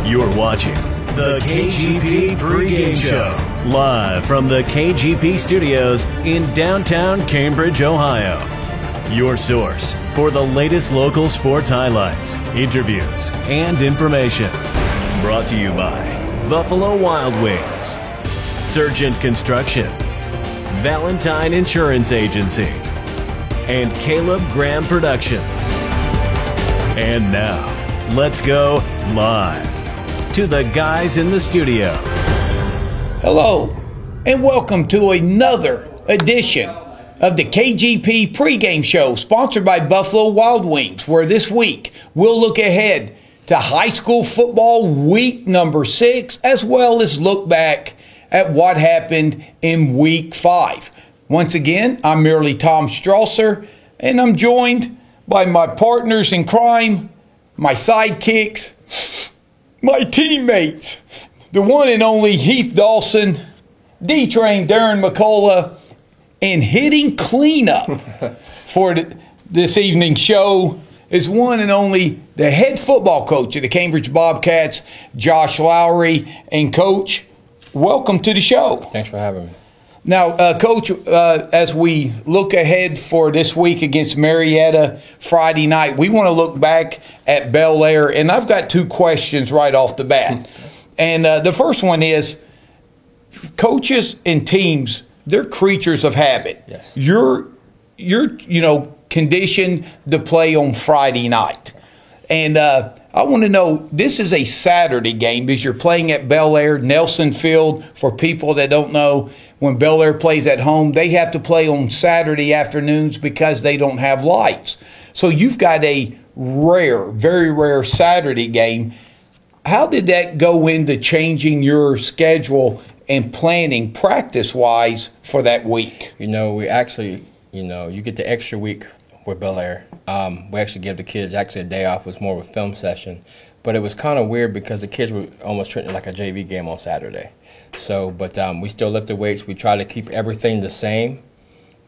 You're watching the KGP Pregame Show, live from the KGP Studios in downtown Cambridge, Ohio. Your source for the latest local sports highlights, interviews, and information. Brought to you by Buffalo Wild Wings, Surgent Construction, Valentine Insurance Agency, and Caleb Graham Productions. And now, let's go live to the guys in the studio. Hello, and welcome to another edition of the KGP Pregame Show, sponsored by Buffalo Wild Wings, where this week we'll look ahead to high school football week number 6, as well as look back at what happened in week 5. Once again, I'm merely Tom Strasser, and I'm joined by my partners in crime, my sidekicks, my teammates, the one and only Heath Dawson, D-Train Darren McCullough, and hitting cleanup for this evening's show is one and only the head football coach of the Cambridge Bobcats, Josh Lowry. And Coach, welcome to the show. Thanks for having me. Now, Coach, as we look ahead for this week against Marietta Friday night, we want to look back at Bel Air, and I've got 2 questions right off the bat. And the first one is, coaches and teams, they're creatures of habit. Yes. You're conditioned to play on Friday night. And I want to know, this is a Saturday game because you're playing at Bel Air, Nelson Field. For people that don't know, when Bel Air plays at home, they have to play on Saturday afternoons because they don't have lights. So you've got a rare, very rare Saturday game. How did that go into changing your schedule and planning practice-wise for that week? We actually, you get the extra week with Bel Air. We actually give the kids a day off. It was more of a film session. But it was kind of weird because the kids were almost treating it like a JV game on Saturday. So, but we still lifted weights. We tried to keep everything the same.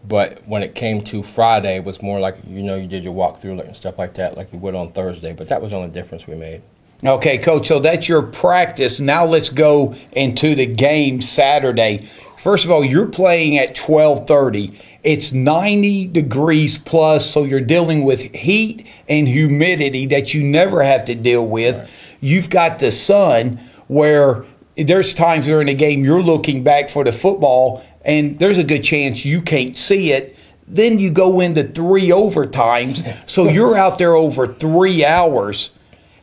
But when it came to Friday, it was more like, you did your walkthrough and stuff like that, like you would on Thursday. But that was the only difference we made. Okay, Coach, so that's your practice. Now let's go into the game Saturday. First of all, you're playing at 12:30. It's 90 degrees plus, so you're dealing with heat and humidity that you never have to deal with. Right. You've got the sun where there's times during the game you're looking back for the football, and there's a good chance you can't see it. Then you go into 3 overtimes, so you're out there over 3 hours.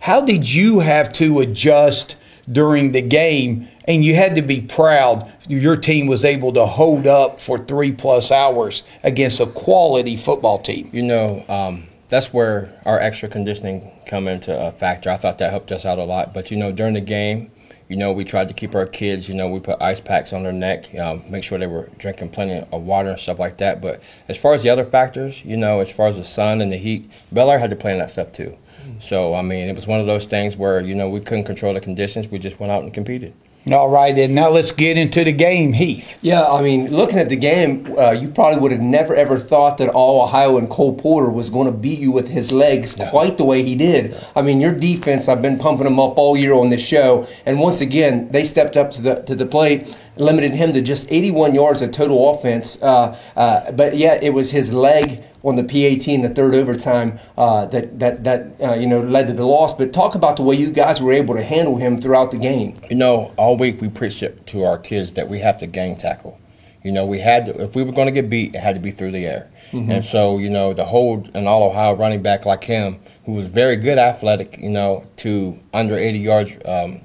How did you have to adjust during the game? And you had to be proud your team was able to hold up for 3+ hours against a quality football team. That's where our extra conditioning come into a factor. I thought that helped us out a lot. But, during the game, we tried to keep our kids, we put ice packs on their neck, make sure they were drinking plenty of water and stuff like that. But as far as the other factors, as far as the sun and the heat, Bel Air had to play in that stuff too. So, it was one of those things where, we couldn't control the conditions. We just went out and competed. All right, and now let's get into the game, Heath. Yeah, looking at the game, you probably would have never, ever thought that All Ohio and Cole Porter was going to beat you with his legs quite the way he did. Your defense, I've been pumping them up all year on this show, and once again, they stepped up to the plate, limited him to just 81 yards of total offense. But yeah, it was his leg on the PAT in the third overtime that led to the loss. But talk about the way you guys were able to handle him throughout the game. All week we preached it to our kids that we have to gang tackle. We had to, if we were going to get beat, it had to be through the air. Mm-hmm. And so, to hold an All Ohio running back like him, who was very good athletic, to under 80 yards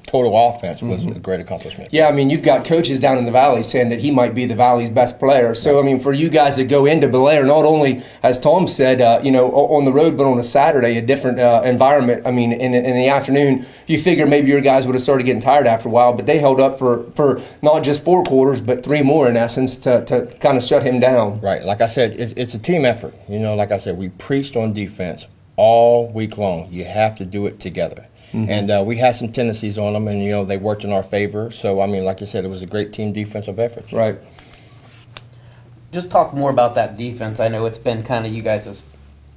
total offense was a great accomplishment. Yeah, you've got coaches down in the Valley saying that he might be the Valley's best player. So, for you guys to go into Bel Air, not only, as Tom said, on the road, but on a Saturday, a different environment. In the afternoon, you figure maybe your guys would have started getting tired after a while, but they held up for not just 4 quarters, but 3 more in essence to kind of shut him down. Right. Like I said, it's a team effort. Like I said, we preached on defense all week long. You have to do it together. Mm-hmm. And we had some tendencies on them, and, they worked in our favor. So, like I said, it was a great team defensive effort. Right. Just talk more about that defense. I know it's been kind of you guys'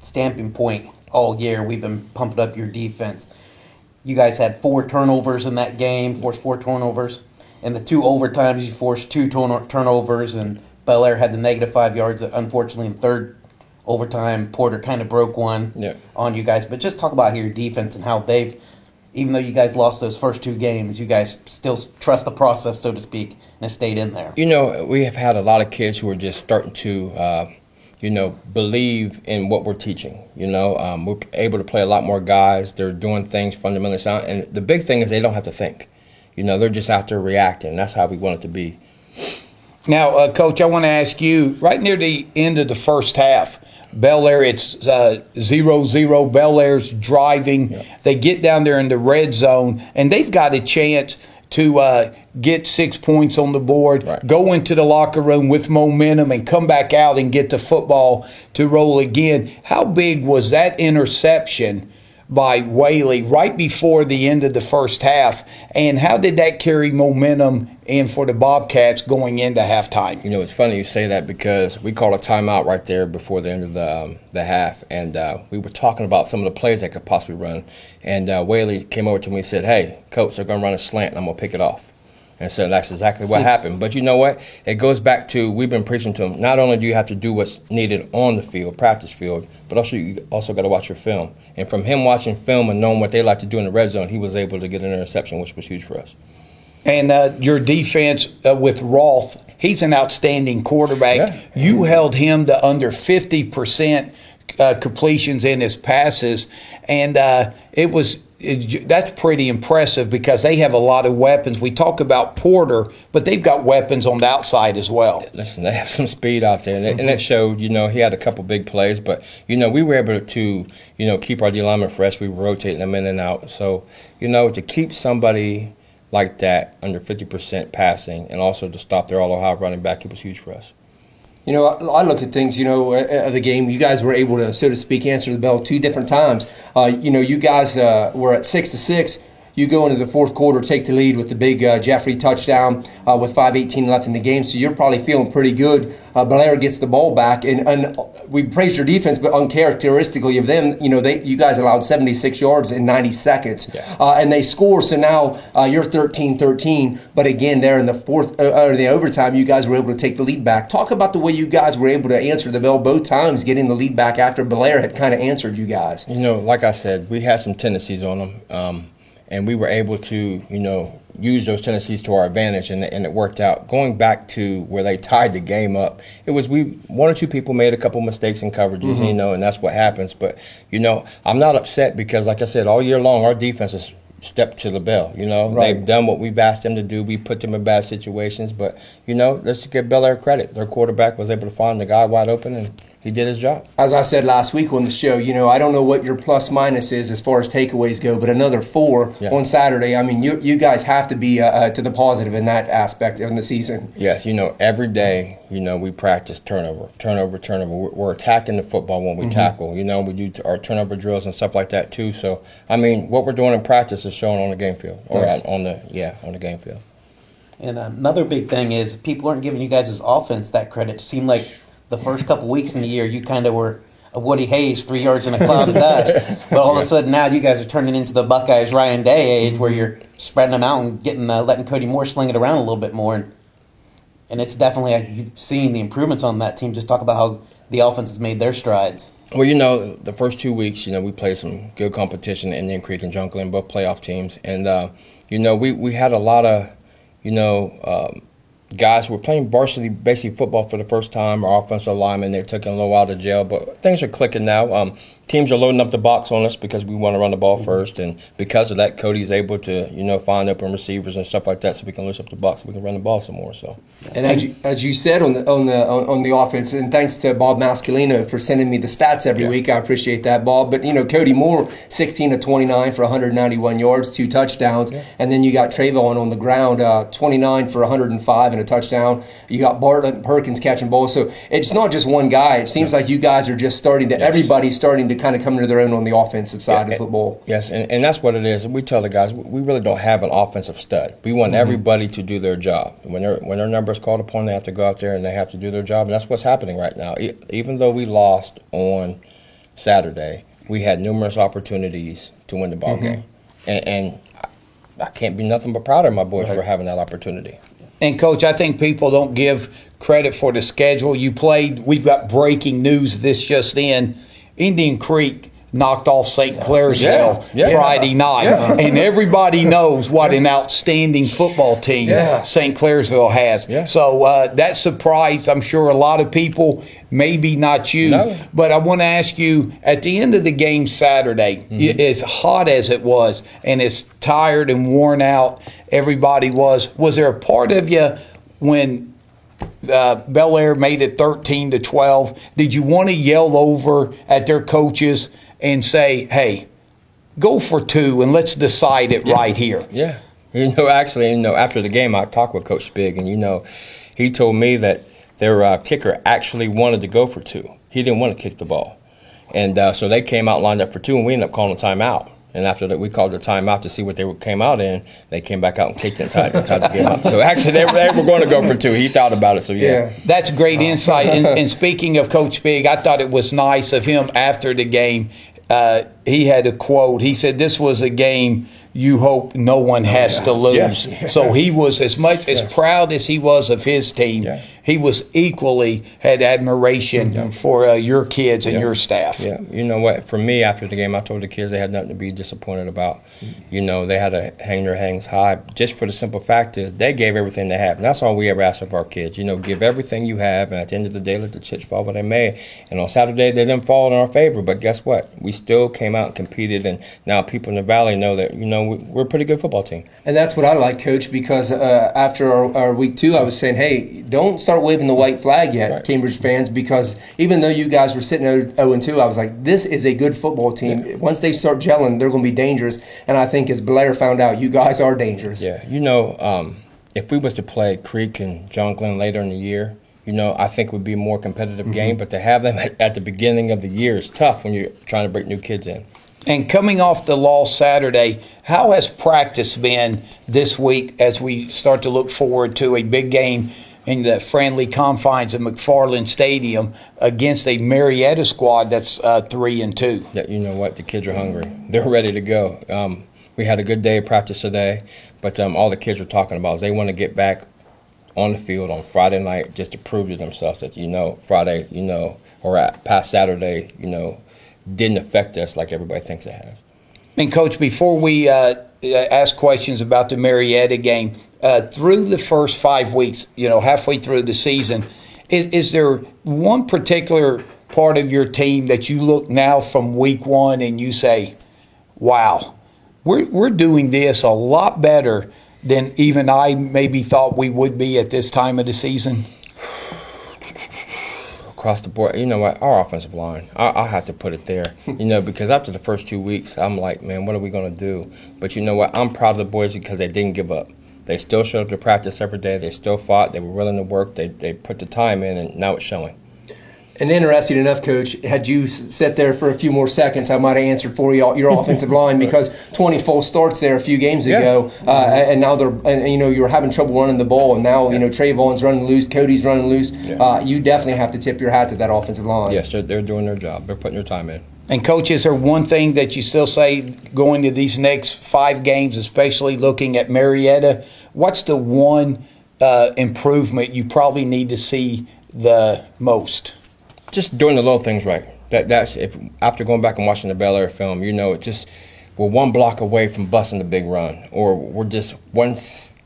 stamping point all year. We've been pumping up your defense. You guys had 4 turnovers in that game, forced 4 turnovers. In the 2 overtimes, you forced 2 turnovers, and Bel Air had the -5 yards. Unfortunately, in third overtime, Porter kind of broke one on you guys. But just talk about your defense and how they've, even though you guys lost those first 2 games, you guys still trust the process, so to speak, and have stayed in there. You know, we have had a lot of kids who are just starting to, believe in what we're teaching. We're able to play a lot more guys. They're doing things fundamentally sound. And the big thing is they don't have to think. They're just out there reacting. That's how we want it to be. Now, Coach, I want to ask you, right near the end of the first half, Bel Air, it's 0-0. Bel Air's driving. Yeah. They get down there in the red zone, and they've got a chance to get 6 points on the board, go into the locker room with momentum, and come back out and get the football to roll again. How big was that interception by Whaley right before the end of the first half, and how did that carry momentum in for the Bobcats going into halftime? It's funny you say that because we called a timeout right there before the end of the half, and we were talking about some of the plays that could possibly run, and Whaley came over to me and said, "Hey, Coach, they're going to run a slant, and I'm going to pick it off." And so that's exactly what happened. But you know what? It goes back to, we've been preaching to them, not only do you have to do what's needed on the field, practice field, but also you also got to watch your film. And from him watching film and knowing what they like to do in the red zone, he was able to get an interception, which was huge for us. And your defense with Roth, he's an outstanding quarterback. Yeah. You held him to under 50% completions in his passes, and that's pretty impressive because they have a lot of weapons. We talk about Porter, but they've got weapons on the outside as well. Listen, they have some speed out there, and it showed. He had a couple big plays, but we were able to keep our D linemen fresh. We were rotating them in and out. So to keep somebody like that under 50% passing, and also to stop their all-Ohio running back, it was huge for us. I look at things, of the game. You guys were able to, so to speak, answer the bell 2 different times. You guys were at 6-6. You go into the fourth quarter, take the lead with the big Jeffrey touchdown with 5:18 left in the game. So you're probably feeling pretty good. Bel Air gets the ball back, and we praised your defense, but uncharacteristically of them, you guys allowed 76 yards in 90 seconds, and they score. So now you're 13-13. But again, there in the fourth or the overtime, you guys were able to take the lead back. Talk about the way you guys were able to answer the bell both times, getting the lead back after Bel Air had kind of answered you guys. Like I said, we had some tendencies on them. And we were able to, use those tendencies to our advantage, and it worked out. Going back to where they tied the game up, it was one or two people made a couple mistakes in coverages, and that's what happens. But, I'm not upset because, like I said, all year long, our defense has stepped to the bell. They've done what we've asked them to do. We put them in bad situations. But, let's give Bel Air credit. Their quarterback was able to find the guy wide open, and he did his job. As I said last week on the show, I don't know what your plus minus is as far as takeaways go, but another 4 on Saturday. I mean, you guys have to be to the positive in that aspect of the season. Yes, every day, we practice turnover. We're attacking the football when we tackle. We do our turnover drills and stuff like that too. So, I mean, what we're doing in practice is showing on the game field, or on the game field. And another big thing is people aren't giving you guys' offense that credit. It seemed like the first couple weeks in the year, you kind of were a Woody Hayes, 3 yards in a cloud of dust. But all of a sudden now you guys are turning into the Buckeyes Ryan Day age where you're spreading them out and letting Cody Moore sling it around a little bit more. And it's definitely, you've seen the improvements on that team. Just talk about how the offense has made their strides. Well, the first 2 weeks, we played some good competition in Indian Creek and Junction, both playoff teams. And, we had a lot of, guys who were playing varsity, basically football for the first time, our offensive linemen. They took a little while to gel, but things are clicking now. Teams are loading up the box on us because we want to run the ball first, and because of that, Cody's able to find open receivers and stuff like that, so we can loose up the box, so we can run the ball some more. So, and as you said on the offense, and thanks to Bob Mascalino for sending me the stats every week, I appreciate that, Bob. But Cody Moore, 16 of 29 for 191 yards, 2 touchdowns, and then you got Trayvon on the ground, 29 for 105 and a touchdown. You got Bartlett and Perkins catching balls. So it's not just one guy. It seems like you guys are just starting to. Everybody's starting to kind of come into their own on the offensive side of football. Yes, and that's what it is. We tell the guys we really don't have an offensive stud. We want everybody to do their job. When their number is called upon, they have to go out there and they have to do their job, and that's what's happening right now. Even though we lost on Saturday, we had numerous opportunities to win the ball game. and I can't be nothing but proud of my boys for having that opportunity. And, Coach, I think people don't give credit for the schedule you played. We've got breaking news this just in. Indian Creek knocked off St. Clairsville Friday night. Yeah. And everybody knows what an outstanding football team St. Clairsville has. Yeah. So that surprised, I'm sure, a lot of people, maybe not you. No. But I want to ask you, at the end of the game Saturday, as hot as it was and as tired and worn out everybody was there a part of you when Bel Air made it 13-12, did you want to yell over at their coaches and say, hey, go for 2 and let's decide it right here? Yeah. Actually, after the game, I talked with Coach Spig, and, he told me that their kicker actually wanted to go for 2. He didn't want to kick the ball. And so they came out, lined up for 2, and we ended up calling a timeout. And after that, we called the timeout to see what they came out in. They came back out and kicked and tied the game out. So actually, they were going to go for 2. He thought about it, so yeah. That's great insight. And speaking of Coach Spig, I thought it was nice of him after the game. He had a quote. He said, "This was a game you hope no one has to lose." Yes. So he was as proud as he was of his team. Yeah. He was equally had admiration for your kids and your staff. Yeah, you know what? For me, after the game, I told the kids they had nothing to be disappointed about. They had to hang their hands high. Just for the simple fact is they gave everything they have. And that's all we ever ask of our kids. Give everything you have, and at the end of the day, let the chips fall where they may. And on Saturday, they didn't fall in our favor. But guess what? We still came out and competed, and now people in the Valley know that we're a pretty good football team. And that's what I like, Coach, because after our week 2, I was saying, hey, don't start waving the white flag yet, Cambridge fans, because even though you guys were sitting 0-2, I was like, this is a good football team. Yeah. Once they start gelling, they're going to be dangerous. And I think as Blair found out, you guys are dangerous. Yeah, if we was to play Creek and John Glenn later in the year, I think it would be a more competitive game. But to have them at the beginning of the year is tough when you're trying to bring new kids in. And coming off the loss Saturday, how has practice been this week as we start to look forward to a big game in the friendly confines of McFarland Stadium against a Marietta squad that's 3-2? Yeah, you know what? The kids are hungry. They're ready to go. We had a good day of practice today, but all the kids are talking about is they want to get back on the field on Friday night just to prove to themselves that, Friday, or past Saturday, didn't affect us like everybody thinks it has. And, Coach, before we ask questions about the Marietta game, through the first 5 weeks, halfway through the season, is there one particular part of your team that you look now from week 1 and you say, wow, we're doing this a lot better than even I maybe thought we would be at this time of the season? Across the board, you know what? Our offensive line, I have to put it there, because after the first 2 weeks, I'm like, man, what are we going to do? But you know what? I'm proud of the boys because they didn't give up. They still showed up to practice every day. They still fought. They were willing to work. They put the time in, and now it's showing. And interesting enough, Coach, had you sat there for a few more seconds, I might have answered for you your offensive line because 20 full starts there a few games ago, and now you were having trouble running the ball, and now Trayvon's running loose, Cody's running loose. You definitely have to tip your hat to that offensive line. Yes, they're doing their job. They're putting their time in. And, Coach, is there one thing that you still say going to these next 5 games, especially looking at Marietta, what's the one improvement you probably need to see the most? Just doing the little things right. That's if after going back and watching the Bel Air film, it's we're one block away from busting the big run, or we're just 1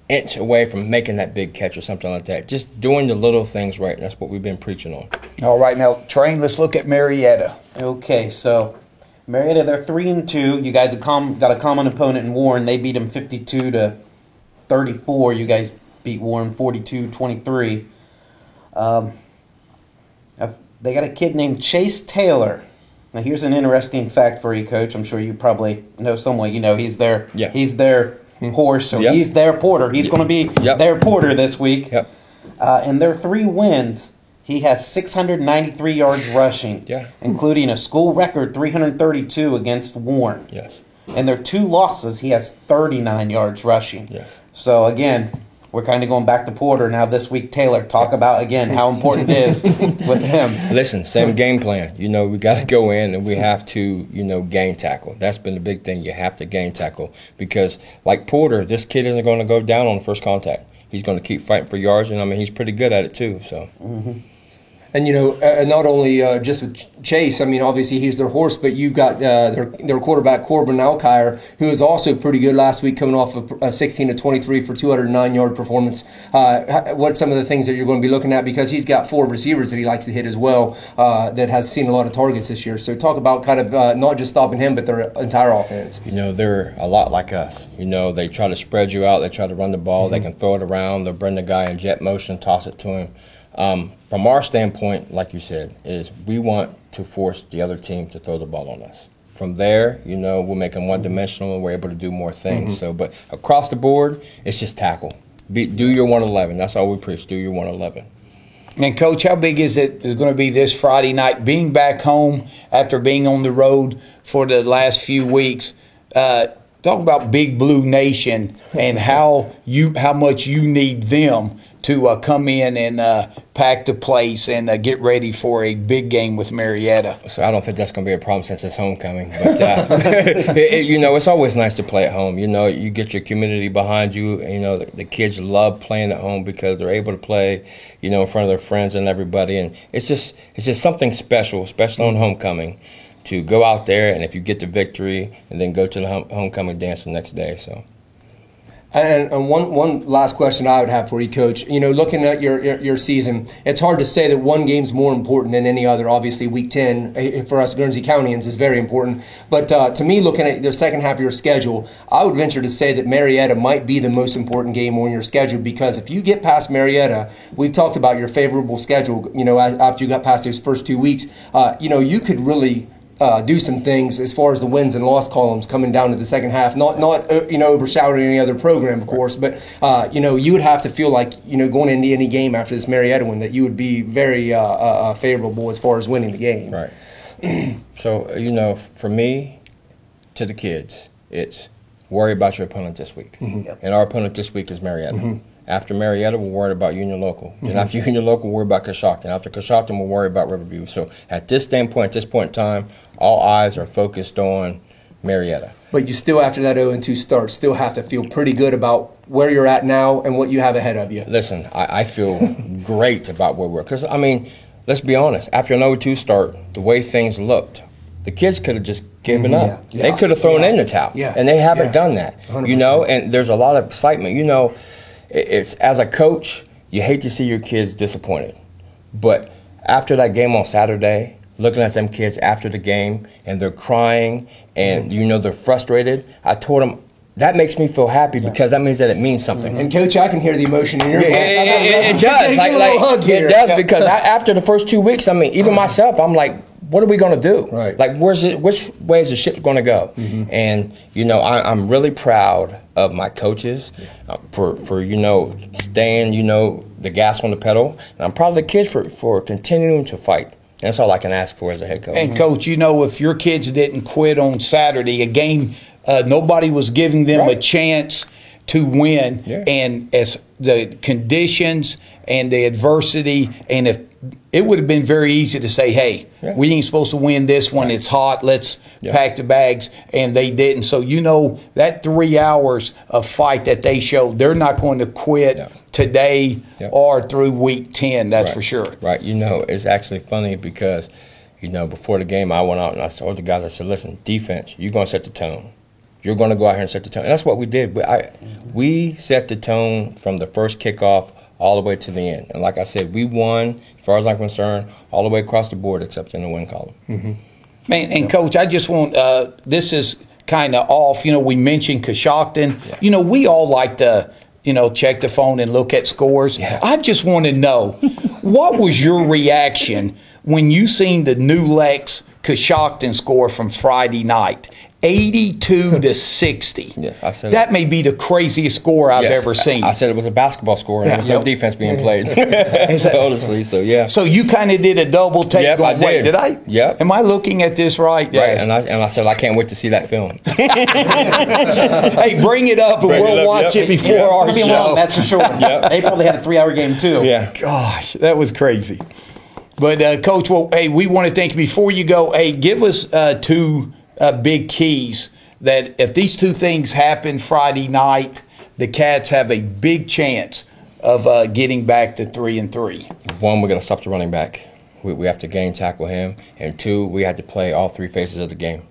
inch away from making that big catch or something like that. Just doing the little things right. That's what we've been preaching on. All right, now Train, let's look at Marietta. Okay, so Marietta, they're 3-2. You guys have got a common opponent in Warren. They beat them 52-34. You guys beat Warren 42-23. They got a kid named Chase Taylor. Now, here's an interesting fact for you, Coach. I'm sure you probably know someone. He's their horse, so he's their porter. He's going to be their porter this week. Yep. In their 3 wins, he has 693 yards rushing, including a school record 332 against Warren. Yes. In their 2 losses, he has 39 yards rushing. Yes. So, again, we're kind of going back to Porter now this week. Taylor, talk about again how important it is with him. Listen, same game plan. You know, we got to go in and we have to, you know, gain tackle. That's been the big thing. You have to gain tackle because, like Porter, this kid isn't going to go down on the first contact. He's going to keep fighting for yards, and I mean, he's pretty good at it too. So. Mm-hmm. And, you know, not only just with Chase, I mean, obviously he's their horse, but you got their quarterback, Corbin Alkire, who was also pretty good last week coming off of 16-23 for 209-yard performance. What's some of the things that you're going to be looking at? Because he's got 4 receivers that he likes to hit as well that has seen a lot of targets this year. So talk about kind of not just stopping him, but their entire offense. You know, they're a lot like us. You know, they try to spread you out. They try to run the ball. Mm-hmm. They can throw it around. They'll bring the guy in jet motion, toss it to him. From our standpoint, like you said, is we want to force the other team to throw the ball on us. From there, you know, we'll make them one-dimensional and we're able to do more things. Mm-hmm. So, but across the board, it's just tackle. Do your 111. That's all we preach. Do your 111. And, Coach, how big is it going to be this Friday night, being back home after being on the road for the last few weeks? Talk about Big Blue Nation and how much you need them to come in and pack the place and get ready for a big game with Marietta. So I don't think that's going to be a problem since it's homecoming. But, you know, it's always nice to play at home. You know, you get your community behind you. And, you know, the kids love playing at home because they're able to play, you know, in front of their friends and everybody. And it's just something special, especially on homecoming, to go out there and if you get the victory and then go to the homecoming dance the next day. So. And one last question I would have for you, Coach. You know, looking at your season, it's hard to say that one game's more important than any other. Obviously, Week 10 for us Guernsey Countyans is very important. But to me, looking at the second half of your schedule, I would venture to say that Marietta might be the most important game on your schedule because if you get past Marietta, we've talked about your favorable schedule. You know, after you got past those first 2 weeks, you know, you could really do some things as far as the wins and loss columns coming down to the second half. Not you know, overshadowing any other program, of course, but you know, you would have to feel like, you know, going into any game after this Marietta win that you would be very favorable as far as winning the game. Right. So, you know, for me, to the kids, it's worry about your opponent this week. Mm-hmm. Yep. And our opponent this week is Marietta. Mm-hmm. After Marietta, we're worried about Union Local. Mm-hmm. And after Union Local, we're worried about Coshocton. After Coshocton, we're worried about Riverview. So at this point in time, all eyes are focused on Marietta. But you still, after that 0-2 start, still have to feel pretty good about where you're at now and what you have ahead of you. Listen, I feel great about where we're. Because, I mean, let's be honest. After an 0-2 start, the way things looked, the kids could have just given up. Yeah. They could have thrown in the towel. Yeah. And they haven't done that. 100%. You know, and there's a lot of excitement. You know, it's as a coach, you hate to see your kids disappointed. But after that game on Saturday, looking at them kids after the game, and they're crying, and, you know, they're frustrated, I told them, that makes me feel happy because that means that it means something. And, Coach, I can hear the emotion in your voice. It does. It does because after the first 2 weeks, I mean, even myself, I'm like, what are we going to do? Right. Like, which way is the ship going to go? Mm-hmm. And, you know, I'm really proud of my coaches for, you know, staying, you know, the gas on the pedal. And I'm proud of the kids for continuing to fight. That's all I can ask for as a head coach. And, Coach, you know, if your kids didn't quit on Saturday, a game, nobody was giving them a chance to win. Yeah. And as the conditions and the adversity, and if it would have been very easy to say, hey, we ain't supposed to win this one. It's hot. Let's pack the bags. And they didn't. So, you know, that 3 hours of fight that they showed, they're not going to quit today or through week 10. That's for sure. Right. You know, it's actually funny because, you know, before the game, I went out and I told the guys, I said, listen, defense, you're going to set the tone. You're going to go out here and set the tone. And that's what we did. We set the tone from the first kickoff all the way to the end. And like I said, we won, as far as I'm concerned, all the way across the board except in the win column. Mm-hmm. Man, and Coach, I just want this is kind of off. You know, we mentioned Coshocton. Yeah. You know, we all like to, you know, check the phone and look at scores. Yeah. I just want to know, what was your reaction when you seen the New Lex Coshocton score from Friday night? 82-60. Yes, I said that may be the craziest score I've ever seen. I said it was a basketball score, and there was no defense being played. Honestly, so yeah. So you kind of did a double take. Yep, going, I did. Wait, did I? Yep. Am I looking at this right? Right, Yes. and I said I can't wait to see that film. Hey, bring it up and we'll watch it before our It's gonna be show. long, that's for sure. They probably had a 3-hour game too. Yeah. Gosh, that was crazy. But Coach, well, hey, we want to thank you. Before you go, hey, give us two big keys that if these two things happen Friday night, the Cats have a big chance of getting back to 3-3. One, we're going to stop the running back. We have to game tackle him. And two, we have to play all three phases of the game.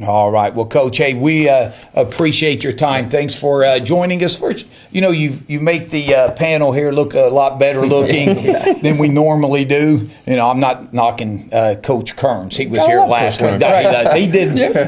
All right. Well, Coach, hey, we appreciate your time. Thanks for joining us. First, you make the panel here look a lot better looking than we normally do. I'm not knocking Coach Kearns. He was here last week.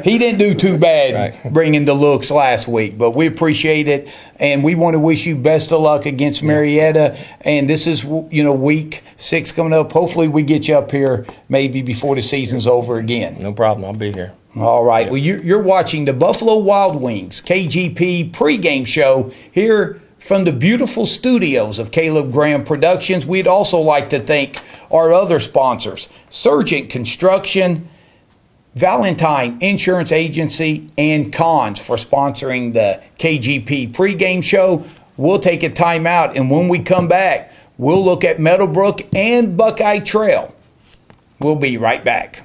He didn't do too bad bringing the looks last week, but we appreciate it, and we want to wish you best of luck against Marietta. And this is week 6 coming up. Hopefully, we get you up here maybe before the season's over again. No problem. I'll be here. All right. Well, you're watching the Buffalo Wild Wings KGP pregame show here from the beautiful studios of Caleb Graham Productions. We'd also like to thank our other sponsors, Surgent Construction, Valentine Insurance Agency, and Cons for sponsoring the KGP pregame show. We'll take a time out, and when we come back, we'll look at Meadowbrook and Buckeye Trail. We'll be right back.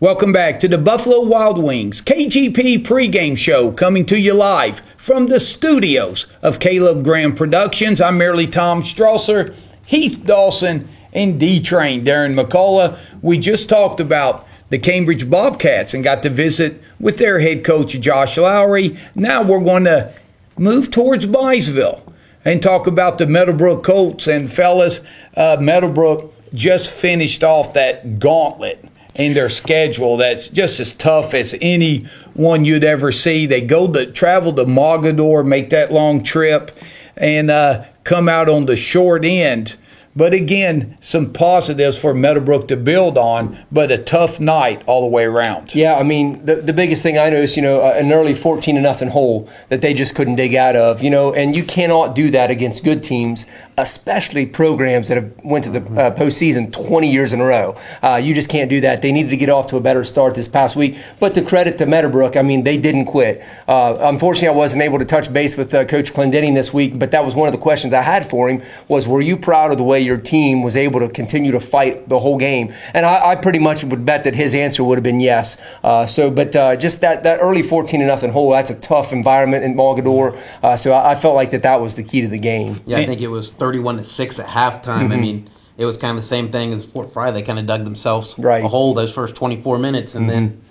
Welcome back to the Buffalo Wild Wings KGP pregame show, coming to you live from the studios of Caleb Graham Productions. I'm merely Tom Strasser, Heath Dawson, and D-Train Darren McCullough. We just talked about the Cambridge Bobcats and got to visit with their head coach Josh Lowry. Now we're going to move towards Byesville and talk about the Meadowbrook Colts. And fellas, Meadowbrook just finished off that gauntlet in their schedule that's just as tough as any one you'd ever see. They travel to Mogadore, make that long trip, and come out on the short end. But again, some positives for Meadowbrook to build on, but a tough night all the way around. Yeah, I mean, the biggest thing I noticed, an early 14-0 hole that they just couldn't dig out of, and you cannot do that against good teams, especially programs that have went to the postseason 20 years in a row. You just can't do that. They needed to get off to a better start this past week. But to credit to Meadowbrook, I mean, they didn't quit. Unfortunately, I wasn't able to touch base with Coach Clendenning this week, but that was one of the questions I had for him was, were you proud of the way your team was able to continue to fight the whole game? And I pretty much would bet that his answer would have been yes. Just that early 14-0 hole, that's a tough environment in Mogadore. So I felt like that was the key to the game. Yeah, I think it was 31-6 at halftime. Mm-hmm. I mean, it was kind of the same thing as Fort Fry. They kind of dug themselves a hole those first 24 minutes, and then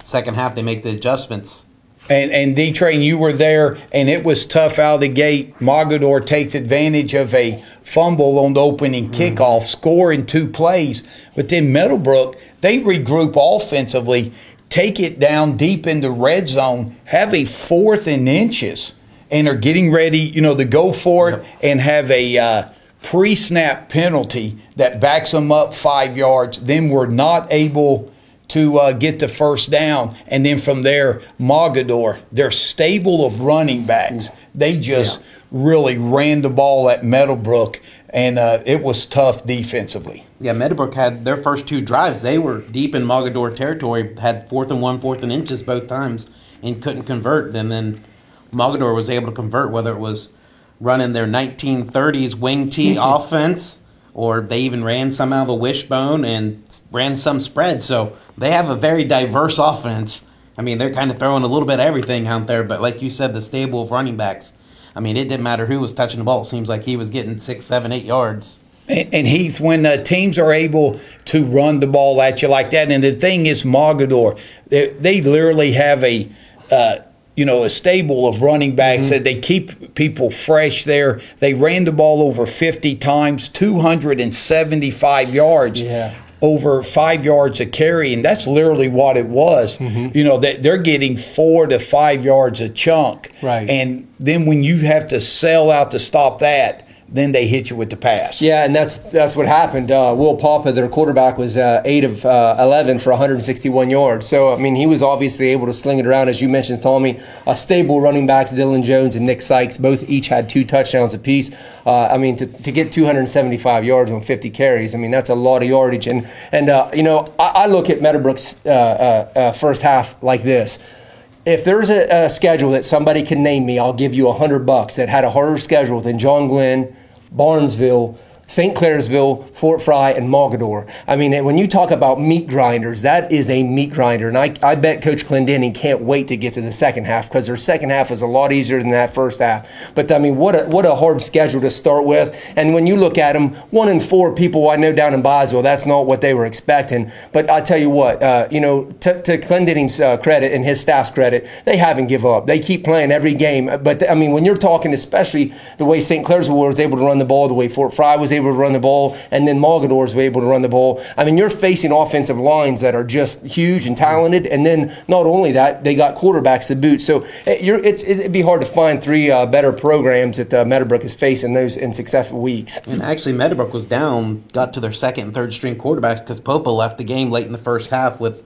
second half they make the adjustments. And D-Train, you were there, and it was tough out of the gate. Mogadore takes advantage of a fumble on the opening kickoff, score in 2 plays. But then Meadowbrook, they regroup offensively, take it down deep in the red zone, have a 4th and inches, and are getting ready, to go for it and have a pre-snap penalty that backs them up 5 yards. Then we're not able to get the first down. And then from there, Mogadore, their stable of running backs, they just really ran the ball at Meadowbrook, and it was tough defensively. Yeah, Meadowbrook had their first 2 drives. They were deep in Mogadore territory, had 4th and 1, 4th and inches both times, and couldn't convert. And then Mogadore was able to convert, whether it was running their 1930s wing tee offense, or they even ran some out of the wishbone and ran some spread. So they have a very diverse offense. I mean, they're kind of throwing a little bit of everything out there, but like you said, the stable of running backs, I mean, it didn't matter who was touching the ball. It seems like he was getting 6, 7, 8 yards. And Heath, when teams are able to run the ball at you like that, and the thing is, Mogadore, they literally have a a stable of running backs that they keep people fresh there. They ran the ball over 50 times, 275 yards. Yeah. Over 5 yards a carry, and that's literally what it was. That they're getting 4 to 5 yards a chunk. Right. And then when you have to sell out to stop that, then they hit you with the pass. Yeah, and that's what happened. Will Papa, their quarterback, was 8 of 11 for 161 yards. So, I mean, he was obviously able to sling it around. As you mentioned, Tommy, stable running backs, Dylan Jones and Nick Sykes, both each had 2 touchdowns apiece. I mean, to get 275 yards on 50 carries, I mean, that's a lot of yardage. And I look at Meadowbrook's first half like this. If there's a schedule that somebody can name me, I'll give you $100 that had a harder schedule than John Glenn, Barnesville, St. Clairsville, Fort Fry, and Mogador. I mean, when you talk about meat grinders, that is a meat grinder. And I bet Coach Clendenning can't wait to get to the second half, because their second half is a lot easier than that first half. But, I mean, what a hard schedule to start with. And when you look at them, 1-4 people I know down in Boswell, that's not what they were expecting. But I tell you what, to Clendenning's credit and his staff's credit, they haven't given up. They keep playing every game. But, I mean, when you're talking especially the way St. Clairsville was able to run the ball, the way Fort Fry was able to run the ball, and then Mogador was able to run the ball. I mean, you're facing offensive lines that are just huge and talented, and then not only that, they got quarterbacks to boot. So it'd be hard to find 3 better programs that Meadowbrook is facing those in successful weeks. And actually, Meadowbrook was down, got to their second and third string quarterbacks because Popa left the game late in the first half with,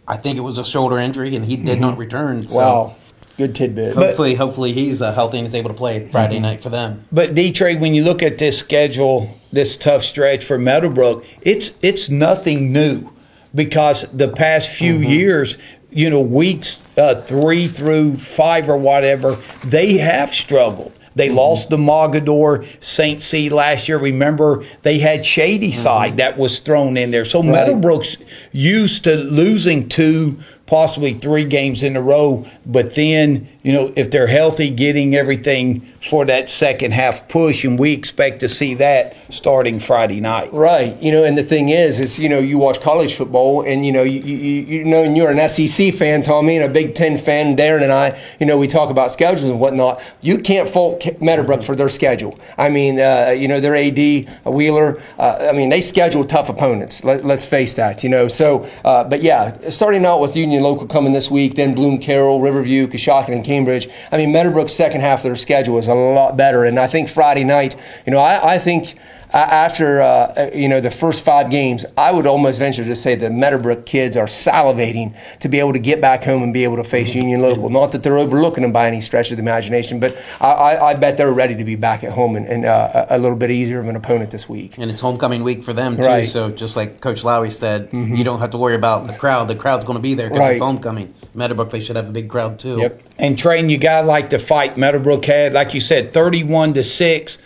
I think it was a shoulder injury, and he did not return. So. Wow. Good tidbit. Hopefully he's healthy and is able to play Friday night for them. But D-Trey, when you look at this schedule, this tough stretch for Meadowbrook, it's nothing new, because the past few years, weeks 3 through 5 or whatever, they have struggled. They lost to Mogador, St. C last year. Remember, they had Shady Side that was thrown in there. So Meadowbrook's used to losing 2, possibly 3 games in a row, but then, if they're healthy, getting everything for that second half push, and we expect to see that starting Friday night. Right. And the thing is you watch college football, and and you're an SEC fan, Tommy, and a Big Ten fan, Darren and I, we talk about schedules and whatnot. You can't fault Meadowbrook for their schedule. I mean, their AD, Wheeler, they schedule tough opponents. Let's face that, So, but yeah, starting out with Union Local coming this week, then Bloom Carroll, Riverview, Coshocton, and Cambridge. I mean, Meadowbrook's second half of their schedule is a lot better. And I think Friday night, I think after, the first 5 games, I would almost venture to say the Meadowbrook kids are salivating to be able to get back home and be able to face Union Local. Not that they're overlooking them by any stretch of the imagination, but I bet they're ready to be back at home and a little bit easier of an opponent this week. And it's homecoming week for them, too. Right. So just like Coach Lowry said, you don't have to worry about the crowd. The crowd's going to be there because it's homecoming. Meadowbrook, they should have a big crowd, too. Yep. And, Train, you got to like the fight Meadowbrook had. Like you said, 31-6.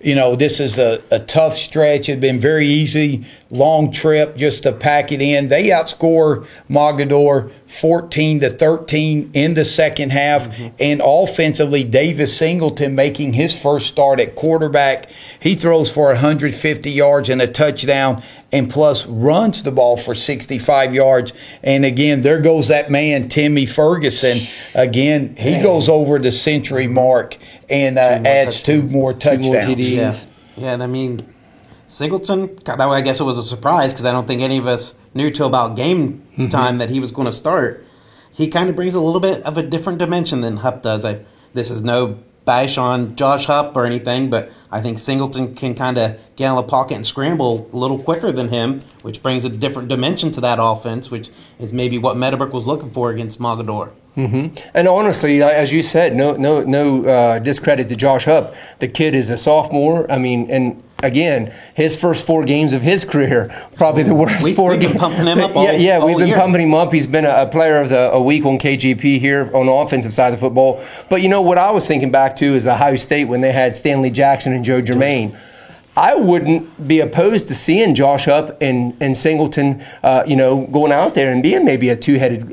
This is a tough stretch. It's been very easy, long trip just to pack it in. They outscore Mogador 14-13 in the second half. And offensively, Davis Singleton making his first start at quarterback. He throws for 150 yards and a touchdown, and plus runs the ball for 65 yards. And again, there goes that man, Timmy Ferguson. Again, he goes over the century mark and adds 2 more touchdowns. Yeah, and Singleton, that way I guess it was a surprise because I don't think any of us knew till about game time that he was going to start. He kind of brings a little bit of a different dimension than Hupp does. This is no bash on Josh Hupp or anything, but I think Singleton can kind of get out of the pocket and scramble a little quicker than him, which brings a different dimension to that offense, which is maybe what Meadowbrook was looking for against Mogador. And honestly, as you said, no discredit to Josh Hupp. The kid is a sophomore. And again, his first 4 games of his career, probably the worst 4 games. We've been pumping him up we've been pumping him up. He's been a player of a week on KGP here on the offensive side of the football. But what I was thinking back to is Ohio State when they had Stanley Jackson and Joe Germain. I wouldn't be opposed to seeing Josh Hupp and Singleton, going out there and being maybe a 2-headed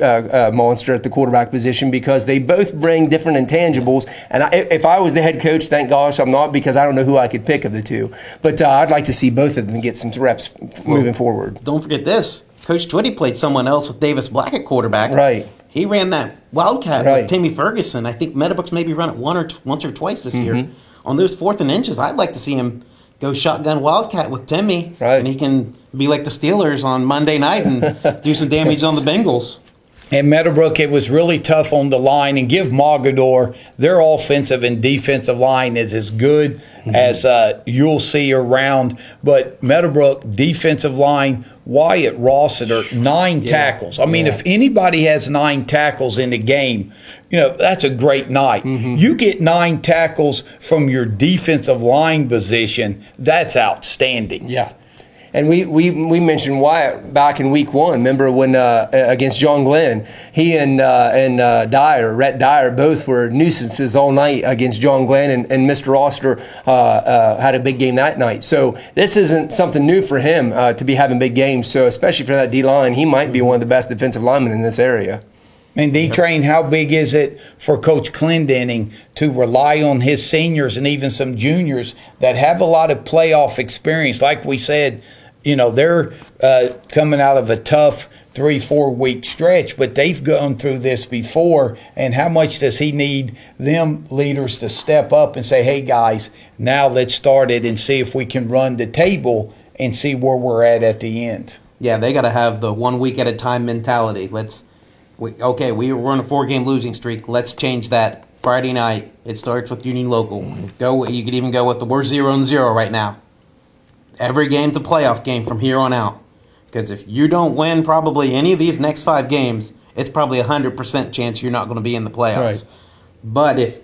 monster at the quarterback position, because they both bring different intangibles. And if I was the head coach, thank gosh I'm not, because I don't know who I could pick of the 2. But I'd like to see both of them get some reps moving forward. Don't forget this. Coach Twitty played someone else with Davis Black at quarterback. Right. he ran that Wildcat Right. with Timmy Ferguson. I think Meadowbrook's maybe run it once or twice this year. On those 4th and inches, I'd like to see him go shotgun Wildcat with Timmy, Right. and he can be like the Steelers on Monday night and do some damage on the Bengals. And Meadowbrook, it was really tough on the line. And give Mogador, their offensive and defensive line is as good as you'll see around. But Meadowbrook, defensive line, Wyatt Rossiter, 9 tackles. I mean, if anybody has 9 tackles in the game, that's a great night. You get 9 tackles from your defensive line position, that's outstanding. Yeah. And we mentioned Wyatt back in week 1. Remember when against John Glenn, he and Rhett Dyer, both were nuisances all night against John Glenn, and Mr. Roster had a big game that night. So this isn't something new for him to be having big games. So especially for that D-line, he might be one of the best defensive linemen in this area. And D-Train, how big is it for Coach Clendenning to rely on his seniors and even some juniors that have a lot of playoff experience? Like we said, they're coming out of a tough 3-4 week stretch, but they've gone through this before. And how much does he need them leaders to step up and say, hey, guys, now let's start it and see if we can run the table and see where we're at the end? Yeah, they got to have the 1 week at a time mentality. We were on a 4-game losing streak. Let's change that. Friday night, it starts with Union Local. You could even go with we're 0-0 right now. Every game's a playoff game from here on out. Because if you don't win probably any of these next 5 games, it's probably 100% chance you're not going to be in the playoffs. Right. But if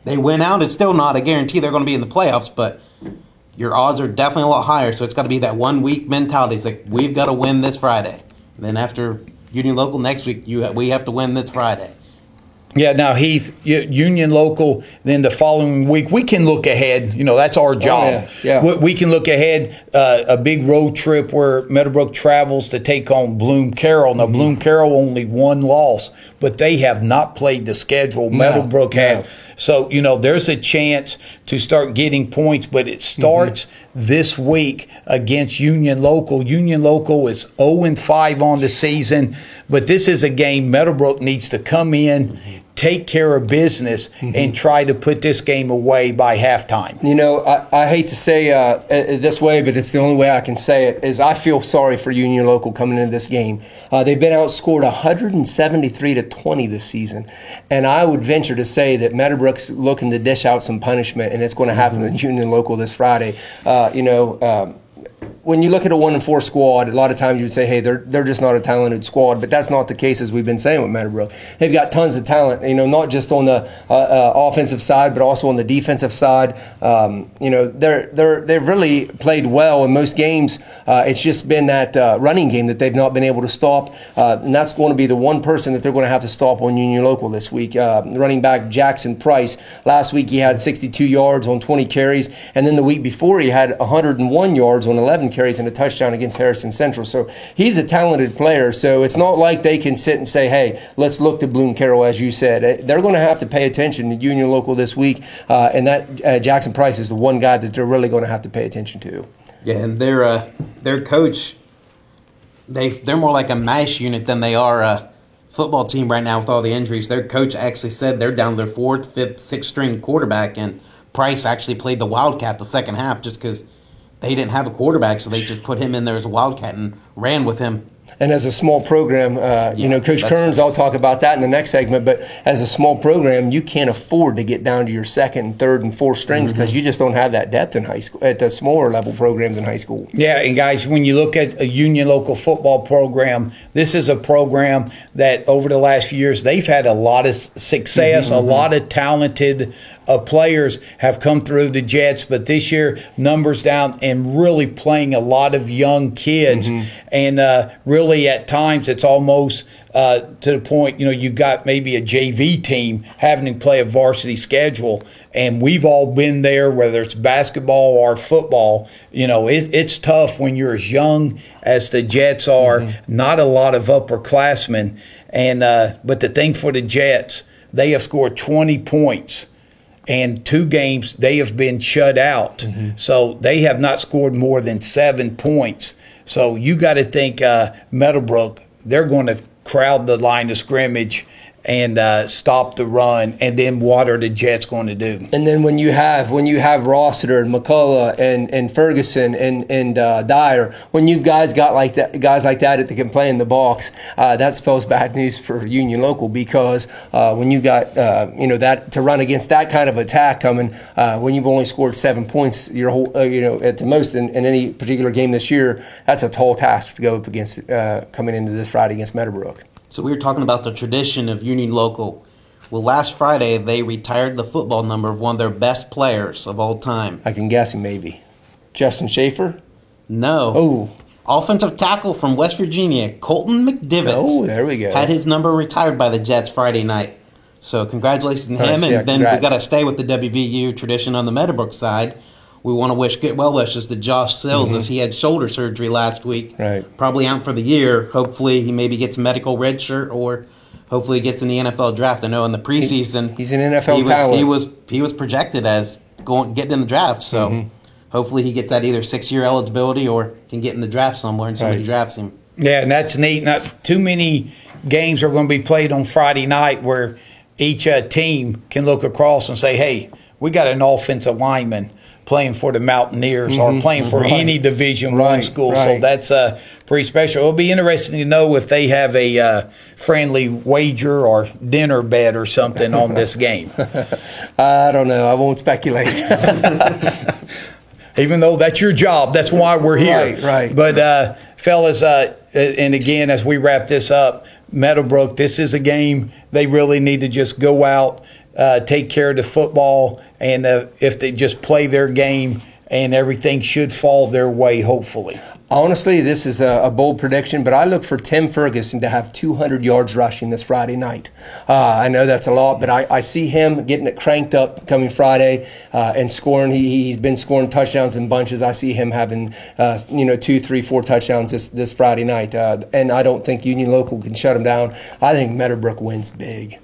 they win out, it's still not a guarantee they're going to be in the playoffs, but your odds are definitely a lot higher. So it's got to be that 1 week mentality. It's like, we've got to win this Friday. And then after Union Local next week, we have to win this Friday. Yeah, now Heath, Union Local, then the following week, we can look ahead. That's our job. yeah. We can look ahead, a big road trip where Meadowbrook travels to take on Bloom Carroll. Now, Bloom Carroll only 1 loss, but they have not played the schedule Meadowbrook has. So, there's a chance to start getting points, but it starts this week against Union Local. Union Local is 0-5 on the season, but this is a game Meadowbrook needs to come in, take care of business, and try to put this game away by halftime. I hate to say it this way, but it's the only way I can say it, is I feel sorry for Union Local coming into this game. They've been outscored 173-20 this season, and I would venture to say that Meadowbrook's looking to dish out some punishment, and it's going to happen in Union Local this Friday. When you look at a 1-4 squad, a lot of times you would say, hey, they're just not a talented squad, but that's not the case, as we've been saying with Meadowbrook. They've got tons of talent, not just on the offensive side, but also on the defensive side. They've really played well in most games. It's just been that running game that they've not been able to stop, and that's going to be the one person that they're going to have to stop on Union Local this week. Running back Jackson Price, last week he had 62 yards on 20 carries, and then the week before he had 101 yards on 11 carries and a touchdown against Harrison Central. So he's a talented player. So it's not like they can sit and say, hey, let's look to Bloom Carroll, as you said. They're going to have to pay attention to Union Local this week, and that Jackson Price is the one guy that they're really going to have to pay attention to. Yeah, and their coach, they're more like a MASH unit than they are a football team right now with all the injuries. Their coach actually said they're down to their 4th, 5th, 6th string quarterback, and Price actually played the Wildcat the second half just because they didn't have a quarterback, so they just put him in there as a Wildcat and ran with him. And as a small program, Coach Kearns, I'll talk about that in the next segment, but as a small program, you can't afford to get down to your 2nd and 3rd and 4th strings because you just don't have that depth in high school, at the smaller level programs in high school. Yeah, and guys, when you look at a Union Local football program, this is a program that over the last few years, they've had a lot of success, a lot of talented players have come through the Jets, but this year, numbers down and really playing a lot of young kids. And really at times it's almost to the point, you got maybe a JV team having to play a varsity schedule. And we've all been there, whether it's basketball or football. It's tough when you're as young as the Jets are, not a lot of upperclassmen. And but the thing for the Jets, they have scored 20 points. And 2 games, they have been shut out. So they have not scored more than 7 points. So you got to think Meadowbrook, they're going to crowd the line of scrimmage and stop the run, and then what are the Jets going to do? And then when you have Rossiter and McCullough and Ferguson and Dyer, when you guys like that that can play in the box, that spells bad news for Union Local, because when you got that to run against that kind of attack coming, when you've only scored 7 points your whole at the most in any particular game this year, that's a tall task to go up against coming into this Friday against Meadowbrook. So we were talking about the tradition of Union Local. Well, last Friday, they retired the football number of one of their best players of all time. I can guess him maybe. Justin Schaefer? No. Oh. Offensive tackle from West Virginia, Colton McDivitz. Oh, there we go. Had his number retired by the Jets Friday night. So congratulations to him. Nice, and then congrats. we got to stay with the WVU tradition on the Meadowbrook side. We want to wish good well wishes to Josh Sills as he had shoulder surgery last week. Right. Probably out for the year. Hopefully he maybe gets medical red shirt, or hopefully gets in the NFL draft. I know in the preseason he's an NFL talent. He was projected as getting in the draft. So hopefully he gets that either 6-year eligibility or can get in the draft somewhere and somebody drafts him. Yeah, and that's neat. Not too many games are going to be played on Friday night where each team can look across and say, hey, we got an offensive lineman playing for the Mountaineers or playing for any Division I school. So that's pretty special. It'll be interesting to know if they have a friendly wager or dinner bet or something on this game. I don't know. I won't speculate. Even though that's your job, that's why we're here. Right. But, fellas, and again, as we wrap this up, Meadowbrook, this is a game they really need to just go out, take care of the football, and if they just play their game, and everything should fall their way, hopefully. Honestly, this is a bold prediction, but I look for Tim Ferguson to have 200 yards rushing this Friday night. I know that's a lot, but I see him getting it cranked up coming Friday and scoring. He's been scoring touchdowns in bunches. I see him having 2, 3, 4 touchdowns this Friday night, and I don't think Union Local can shut him down. I think Meadowbrook wins big.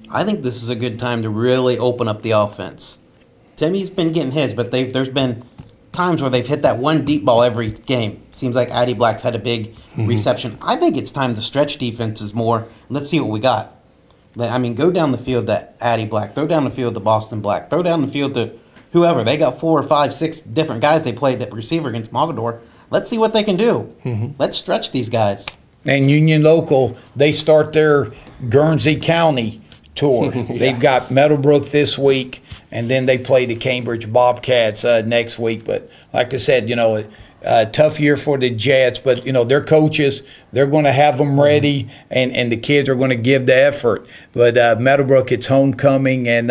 I think this is a good time to really open up the offense. Timmy's been getting his, but there's been times where they've hit that one deep ball every game. Seems like Addy Black's had a big reception. I think it's time to stretch defenses more. Let's see what we got. I mean, go down the field to Addy Black. Throw down the field to Boston Black. Throw down the field to whoever. They got 4 or 5, 6 different guys they played at receiver against Mogador. Let's see what they can do. Let's stretch these guys. And Union Local, they start their Guernsey County tour. They've got Meadowbrook this week, and then they play the Cambridge Bobcats next week. But like I said, a tough year for the Jets, but their coaches, they're going to have them ready, and the kids are going to give the effort. But Meadowbrook, it's homecoming, and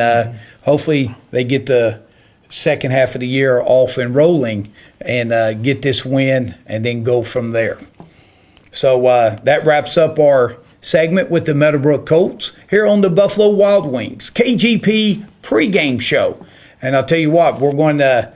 hopefully they get the second half of the year off and rolling and get this win and then go from there. So that wraps up our segment with the Meadowbrook Colts here on the Buffalo Wild Wings KGP pregame show. And I'll tell you what, we're going to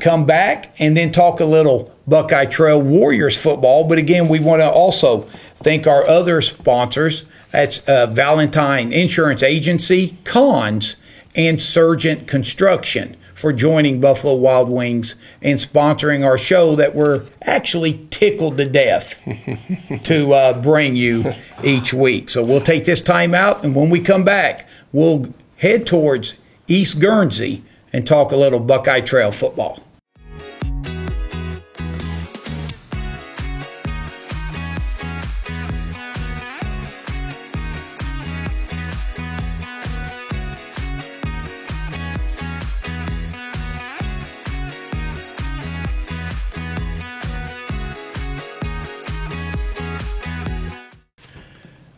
come back and then talk a little Buckeye Trail Warriors football. But again, we want to also thank our other sponsors. That's Valentine Insurance Agency, Cons, and Surgent Construction for joining Buffalo Wild Wings and sponsoring our show that we're actually tickled to death to bring you each week. So we'll take this time out, and when we come back, we'll head towards East Guernsey and talk a little Buckeye Trail football.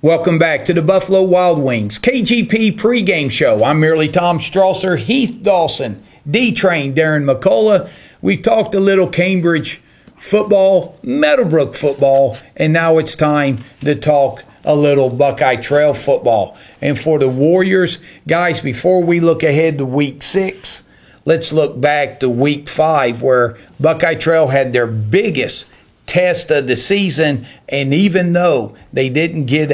Welcome back to the Buffalo Wild Wings KGP pregame show. I'm merely Tom Strasser, Heath Dawson, D-Train, Darren McCullough. We've talked a little Cambridge football, Meadowbrook football, and now it's time to talk a little Buckeye Trail football. And for the Warriors, guys, before we look ahead to Week 6, let's look back to Week 5 where Buckeye Trail had their biggest test of the season, and even though they didn't get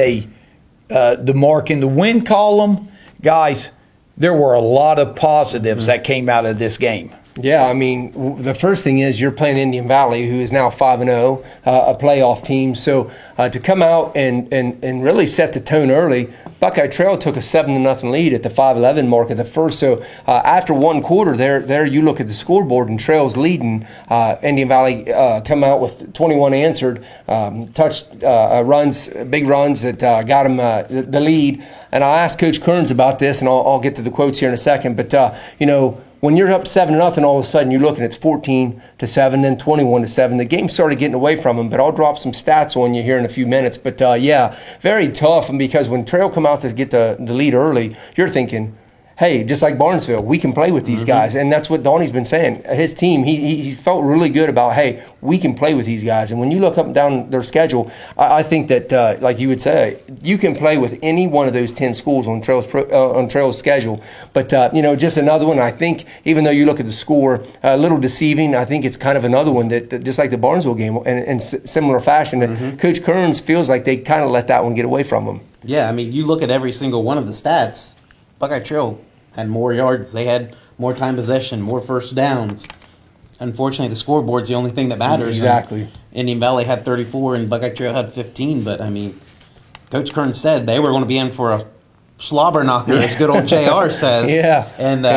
the mark in the win column, guys, there were a lot of positives that came out of this game. Yeah, I mean, the first thing is you're playing Indian Valley, who is now 5-0, a playoff team. So to come out and really set the tone early, Buckeye Trail took a 7-0 lead at the 5:11 mark at the first. So after one quarter, there you look at the scoreboard and Trail's leading. Indian Valley come out with 21 answered, runs, big runs that got them the lead. And I asked Coach Kearns about this, and I'll get to the quotes here in a second. But when you're up 7-0, all of a sudden you look and it's 14-7, then 21-7. The game started getting away from them, but I'll drop some stats on you here in a few minutes. But very tough. And because when Trail come out to get the lead early, you're thinking, hey, just like Barnesville, we can play with these guys. And that's what Donnie's been saying. His team, he felt really good about, hey, we can play with these guys. And when you look up and down their schedule, I think that, like you would say, you can play with any one of those 10 schools on Trail's schedule. But, just another one, I think, even though you look at the score, a little deceiving, I think it's kind of another one that just like the Barnesville game, in similar fashion, that Coach Kearns feels like they kind of let that one get away from them. Yeah, I mean, you look at every single one of the stats, Buckeye Trail had more yards. They had more time possession, more first downs. Unfortunately, the scoreboard's the only thing that matters. Exactly. Indian Valley had 34 and Buckeye Trail had 15. But, I mean, Coach Kearns said they were going to be in for a slobber knocker, as good old JR says. Yeah. And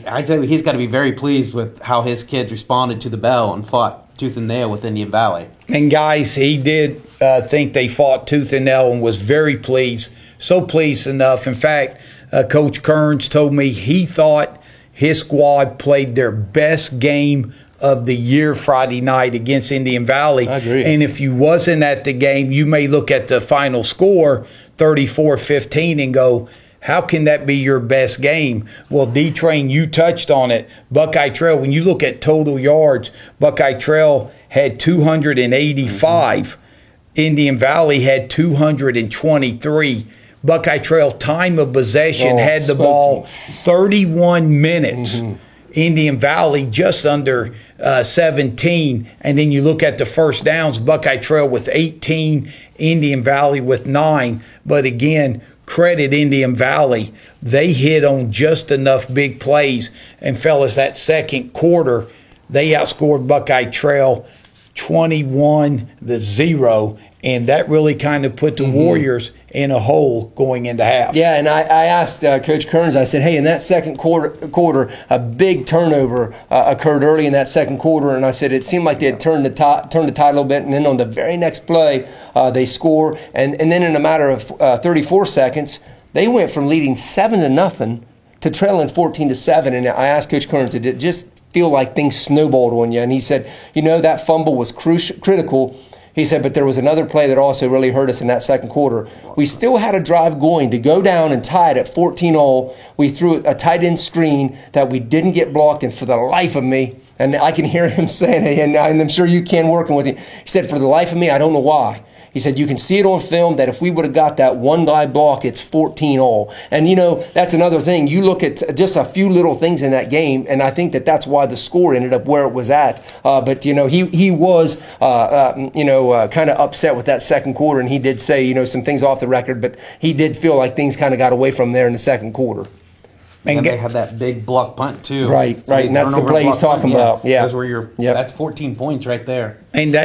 I tell you, he's got to be very pleased with how his kids responded to the bell and fought tooth and nail with Indian Valley. And, guys, he did think they fought tooth and nail and was very pleased. So pleased enough. In fact, Coach Kearns told me he thought his squad played their best game of the year Friday night against Indian Valley. I agree. And if you wasn't at the game, you may look at the final score, 34-15, and go, how can that be your best game? Well, D-Train, you touched on it. Buckeye Trail, when you look at total yards, Buckeye Trail had 285. Indian Valley had 223. Buckeye Trail time of possession had the ball 31 minutes. Indian Valley just under 17. And then you look at the first downs, Buckeye Trail with 18, Indian Valley with 9. But again, credit Indian Valley. They hit on just enough big plays. And fellas, that second quarter, they outscored Buckeye Trail 21-0. And that really kind of put the Warriors in a hole going into half. Yeah, and I asked Coach Kearns, I said, hey, in that second quarter, a big turnover occurred early in that second quarter, and I said it seemed like they had turned the tide a little bit, and then on the very next play, they score, and then in a matter of 34 seconds, they went from leading 7-0 to trailing 14-7, and I asked Coach Kearns, did it just feel like things snowballed on you? And he said, that fumble was critical. He said, but there was another play that also really hurt us in that second quarter. We still had a drive going to go down and tie it at 14-all. We threw a tight end screen that we didn't get blocked, and for the life of me, and I can hear him saying it, and I'm sure you can working with him. He said, for the life of me, I don't know why. He said, you can see it on film that if we would have got that one guy block, it's 14-all. And, that's another thing. You look at just a few little things in that game, and I think that's why the score ended up where it was at. But he was, kind of upset with that second quarter, and he did say, some things off the record, but he did feel like things kind of got away from there in the second quarter. And they had that big block punt, too. Right, so and that's the play he's talking about. Yeah. That's where that's 14 points right there. And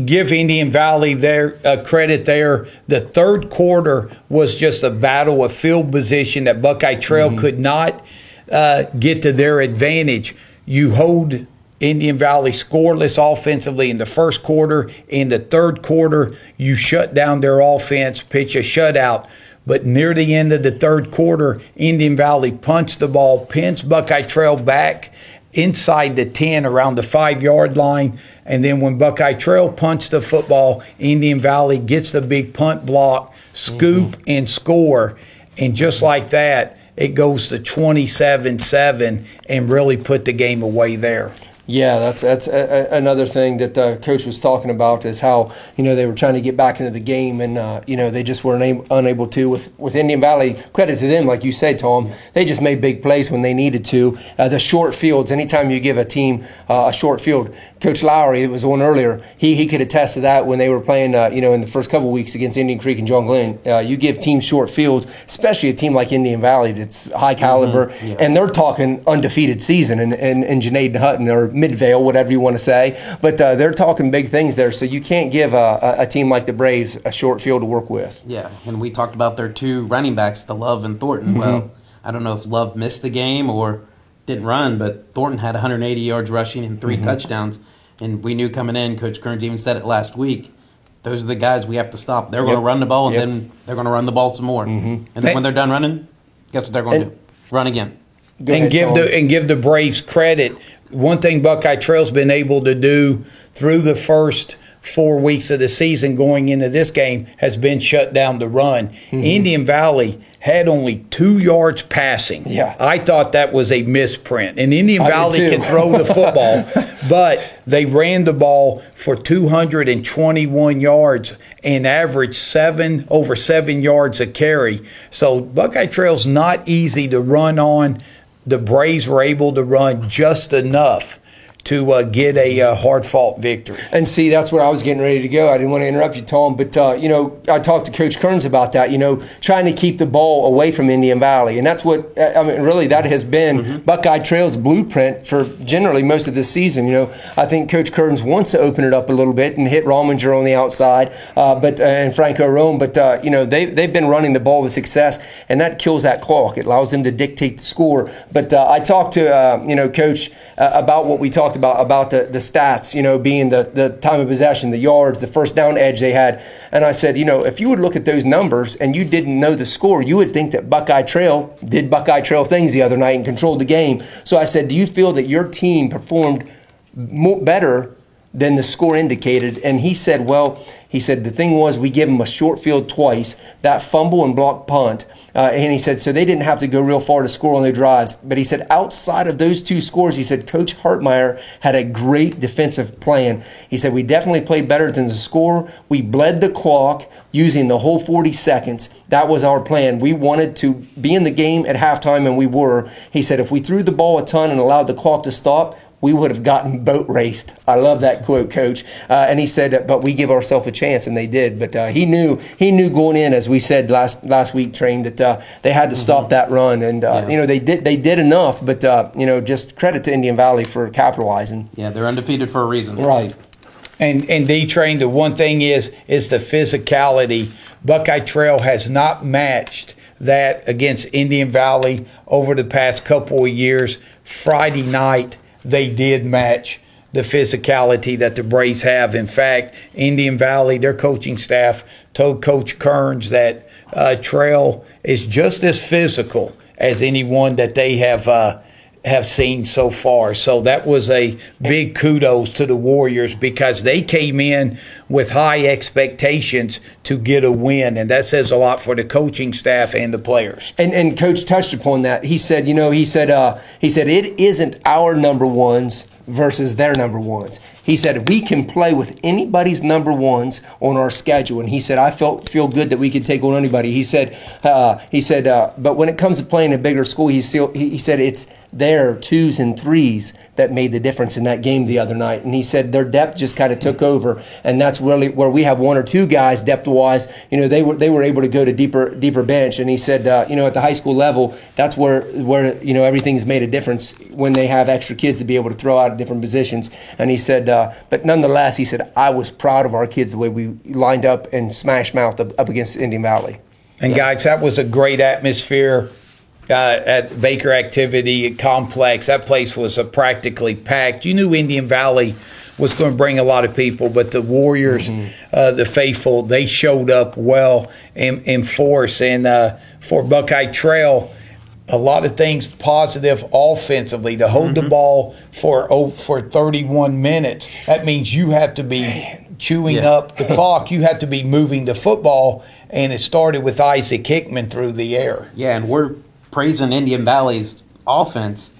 give Indian Valley their credit there. The third quarter was just a battle of field position that Buckeye Trail could not get to their advantage. You hold Indian Valley scoreless offensively in the first quarter. In the third quarter, you shut down their offense, pitch a shutout. But near the end of the third quarter, Indian Valley punched the ball, pins Buckeye Trail back inside the 10 around the 5-yard line. And then when Buckeye Trail punched the football, Indian Valley gets the big punt block, scoop, and score. And just like that, it goes to 27-7 and really put the game away there. Yeah, that's another thing that Coach was talking about is how, they were trying to get back into the game and, they just were unable to. With Indian Valley, credit to them, like you said, Tom, they just made big plays when they needed to. The short fields, anytime you give a team a short field, Coach Lowry, it was on earlier, he could attest to that when they were playing, in the first couple of weeks against Indian Creek and John Glenn. You give teams short fields, especially a team like Indian Valley that's high caliber, and they're talking undefeated season, and Junaid and Hutton or Midvale, whatever you want to say, but they're talking big things there, so you can't give a team like the Braves a short field to work with. Yeah, and we talked about their two running backs, the Love and Thornton. Well, I don't know if Love missed the game or didn't run, but Thornton had 180 yards rushing and 3 touchdowns, and we knew coming in, Coach Kearns even said it last week, those are the guys we have to stop. They're going to run the ball, and then they're going to run the ball some more. And then when they're done running, guess what they're going to do? Run again. And give the Braves credit. One thing Buckeye Trail's been able to do through the first 4 weeks of the season going into this game has been shut down the run. Indian Valley had only 2 yards passing. Yeah. I thought that was a misprint. And Indian Valley can throw the football, but they ran the ball for 221 yards and averaged over 7 yards a carry. So Buckeye Trail's not easy to run on. The Braves were able to run just enough to get a hard-fought victory. And see, that's where I was getting ready to go. I didn't want to interrupt you, Tom, but, I talked to Coach Kearns about that, trying to keep the ball away from Indian Valley. And that's what, really that has been Buckeye Trail's blueprint for generally most of this season. I think Coach Kearns wants to open it up a little bit and hit Rominger on the outside and Franco Rome, but, they've been running the ball with success, and that kills that clock. It allows them to dictate the score. But I talked to, Coach about what we talked about the stats, being the time of possession, the yards, the first down edge they had. And I said, if you would look at those numbers and you didn't know the score, you would think that Buckeye Trail did Buckeye Trail things the other night and controlled the game. So I said, do you feel that your team performed better than the score indicated? And he said, the thing was we gave them a short field twice, that fumble and block punt. And he said, so they didn't have to go real far to score on their drives. But he said, outside of those 2 scores, he said, Coach Hartmeyer had a great defensive plan. He said, we definitely played better than the score. We bled the clock using the whole 40 seconds. That was our plan. We wanted to be in the game at halftime, and we were. He said, if we threw the ball a ton and allowed the clock to stop, we would have gotten boat raced. I love that quote, Coach. And he said, but we give ourselves a chance, and they did. But he knew going in, as we said last week, Train, that they had to stop that run. And they did enough. But just credit to Indian Valley for capitalizing. Yeah, they're undefeated for a reason. Right. And D-Train, the one thing is the physicality. Buckeye Trail has not matched that against Indian Valley over the past couple of years. Friday night, they did match the physicality that the Braves have. In fact, Indian Valley, their coaching staff told Coach Kearns that Trail is just as physical as anyone that they have seen so far. So that was a big kudos to the Warriors because they came in with high expectations to get a win, and that says a lot for the coaching staff and the players. And Coach touched upon that. He said, he said it isn't our number ones versus their number ones. He said we can play with anybody's number ones on our schedule, and he said I feel good that we could take on anybody. He said, but when it comes to playing a bigger school, he said it's their 2s and 3s that made the difference in that game the other night. And he said their depth just kind of took over, and that's really where we have 1 or 2 guys depth-wise. They were able to go to deeper bench. And he said, at the high school level, that's where everything's made a difference when they have extra kids to be able to throw out at different positions. And he said, but nonetheless, he said I was proud of our kids the way we lined up and smash mouth up against Indian Valley. And guys, that was a great atmosphere. At Baker Activity Complex, that place was practically packed. You knew Indian Valley was going to bring a lot of people, but the Warriors, the faithful, they showed up well in force. And for Buckeye Trail, a lot of things positive offensively. To hold the ball for 31 minutes, that means you have to be chewing up the clock. You have to be moving the football, and it started with Isaac Hickman through the air. Yeah, and we're praising Indian Valley's offense.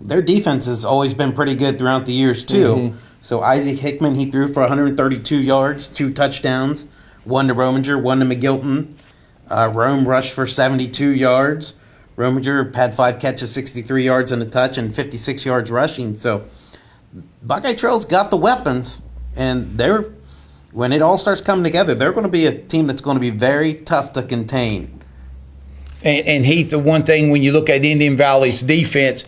their defense has always been pretty good throughout the years too. So Isaac Hickman, he threw for 132 yards, 2 touchdowns, 1 to Rominger, 1 to McGilton. Rome rushed for 72 yards. Rominger had 5 catches, 63 yards and a touch, and 56 yards rushing. So Buckeye Trail's got the weapons, and when it all starts coming together, they're going to be a team that's going to be very tough to contain. And Heath, the one thing when you look at Indian Valley's defense,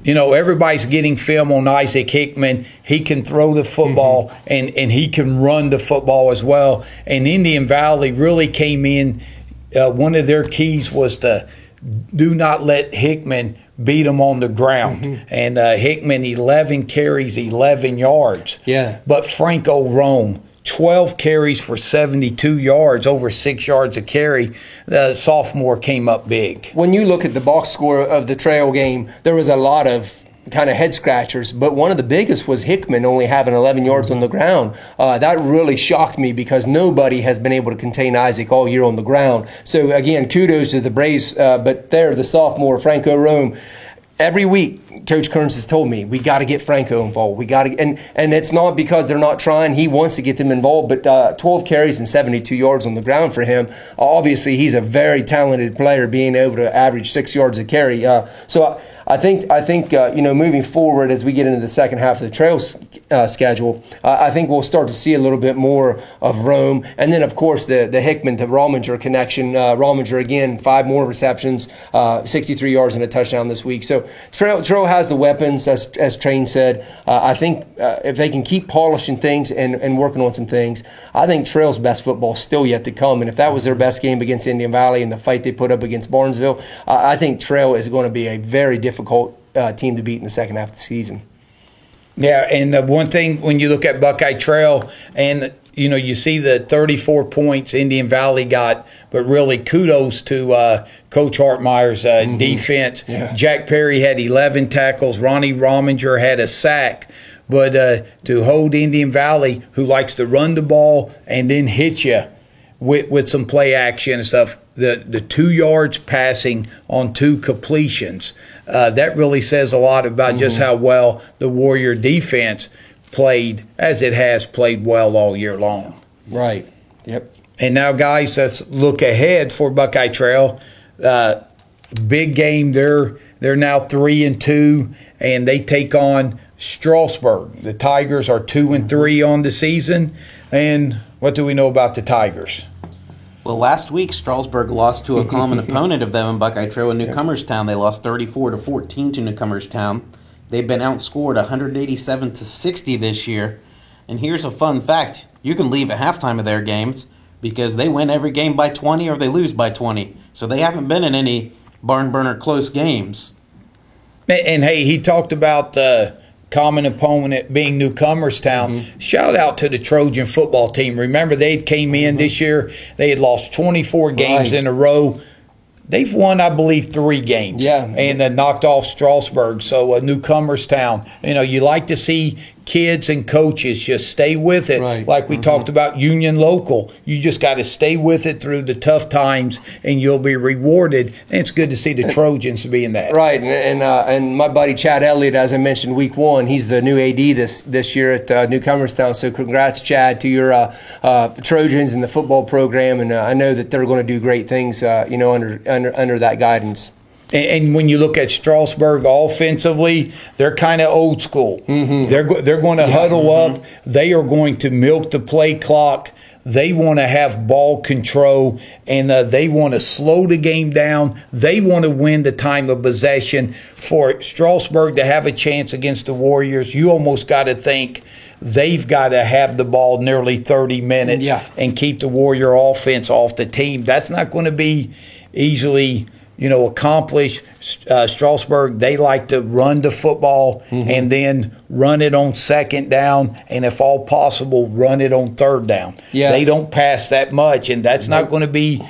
everybody's getting film on Isaac Hickman. He can throw the football, and he can run the football as well. And Indian Valley really came in. One of their keys was to do not let Hickman beat them on the ground. And Hickman, 11 carries, 11 yards. Yeah. But Franco Rome, 12 carries for 72 yards, over 6 yards a carry. The sophomore came up big. When you look at the box score of the Trail game, there was a lot of kind of head scratchers, but one of the biggest was Hickman only having 11 yards on the ground. That really shocked me because nobody has been able to contain Isaac all year on the ground. So again, kudos to the Braves, but there, the sophomore, Franco Rome. Every week, Coach Kearns has told me, we got to get Franco involved. We got to, and it's not because they're not trying. He wants to get them involved, but 12 carries and 72 yards on the ground for him. Obviously, he's a very talented player, being able to average 6 yards a carry. So I think moving forward as we get into the second half of the Trail schedule, I think we'll start to see a little bit more of Rome, and then of course the Hickman to Rominger connection. Rominger again, 5 more receptions, 63 yards and a touchdown this week. So Trail has the weapons, as Train said. I think if they can keep polishing things and working on some things, I think Trail's best football is still yet to come. And if that was their best game against Indian Valley and the fight they put up against Barnesville, I think Trail is going to be a very difficult team to beat in the second half of the season. Yeah, and the one thing when you look at Buckeye Trail and you see the 34 points Indian Valley got, but really kudos to Coach Hartmeyer's defense. Yeah. Jack Perry had 11 tackles. Ronnie Rominger had a sack. But to hold Indian Valley, who likes to run the ball and then hit you with some play action and stuff, the 2 yards passing on 2 completions, that really says a lot about just how well the Warrior defense played, as it has played well all year long. Right. Yep. And now, guys, let's look ahead for Buckeye Trail. Big game. They're now 3-2, and they take on Strasburg. The Tigers are 2-3 on the season. And what do we know about the Tigers? Well, last week, Strasburg lost to a common opponent of them in Buckeye Trail in Newcomerstown. They lost 34-14 to Newcomerstown. They've been outscored 187-60 this year. And here's a fun fact. You can leave at halftime of their games because they win every game by 20 or they lose by 20. So they haven't been in any barn burner close games. And hey, he talked about the common opponent being Newcomerstown. Shout out to the Trojan football team. Remember, they came in this year. They had lost 24 games in a row. They've won, I believe, 3 games. Yeah. And knocked off Strasburg. So Newcomerstown. You like to see kids and coaches just stay with it. Right. Like we talked about Union Local. You just got to stay with it through the tough times, and you'll be rewarded. And it's good to see the Trojans being that. Right. And my buddy Chad Elliott, as I mentioned, week 1, he's the new AD this year at Newcomerstown. So congrats, Chad, to your Trojans and the football program. And I know that they're going to do great things, under that guidance. And when you look at Strasburg offensively, they're kind of old school. They're going to huddle up. They are going to milk the play clock. They want to have ball control, and they want to slow the game down. They want to win the time of possession. For Strasburg to have a chance against the Warriors, you almost got to think they've got to have the ball nearly 30 minutes and keep the Warrior offense off the team. That's not going to be easily accomplished. Strasburg, they like to run the football and then run it on second down, and if all possible, run it on third down. Yeah. They don't pass that much, and that's not going to be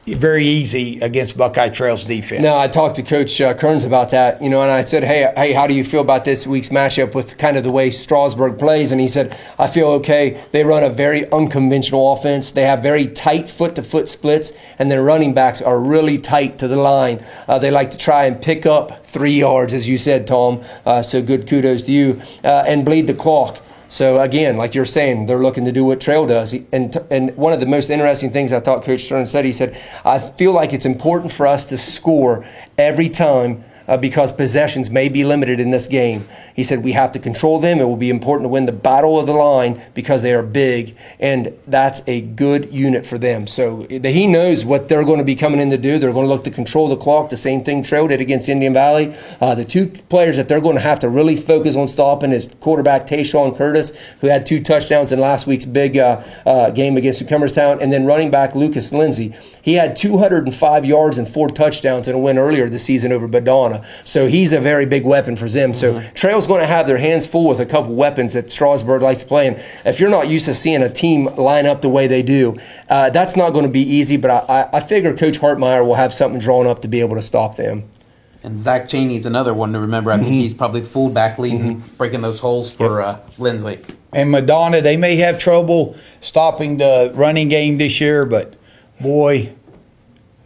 very easy against Buckeye Trail's defense. No, I talked to Coach Kearns about that, and I said, hey, how do you feel about this week's matchup with kind of the way Strasburg plays? And he said, I feel okay. They run a very unconventional offense. They have very tight foot-to-foot splits, and their running backs are really tight to the line. They like to try and pick up 3 yards, as you said, Tom. So good kudos to you, and bleed the clock. So, again, like you're saying, they're looking to do what Trail does. And one of the most interesting things I thought Coach Stern said, he said, I feel like it's important for us to score every time because possessions may be limited in this game. He said we have to control them. It will be important to win the battle of the line because they are big, and that's a good unit for them. So he knows what they're going to be coming in to do. They're going to look to control the clock, the same thing Trail did against Indian Valley. The two players that they're going to have to really focus on stopping is quarterback Tayshawn Curtis, who had 2 touchdowns in last week's big game against Cumberstown, and then running back Lucas Lindsay. He had 205 yards and 4 touchdowns in a win earlier this season over Badona. So he's a very big weapon for them. So Trail's going to have their hands full with a couple weapons that Strasburg likes to play. And if you're not used to seeing a team line up the way they do, that's not going to be easy. But I figure Coach Hartmeyer will have something drawn up to be able to stop them. And Zach Cheney's another one to remember. I think he's probably the fullback leading, breaking those holes for Lindsley. And Madonna, they may have trouble stopping the running game this year, but boy,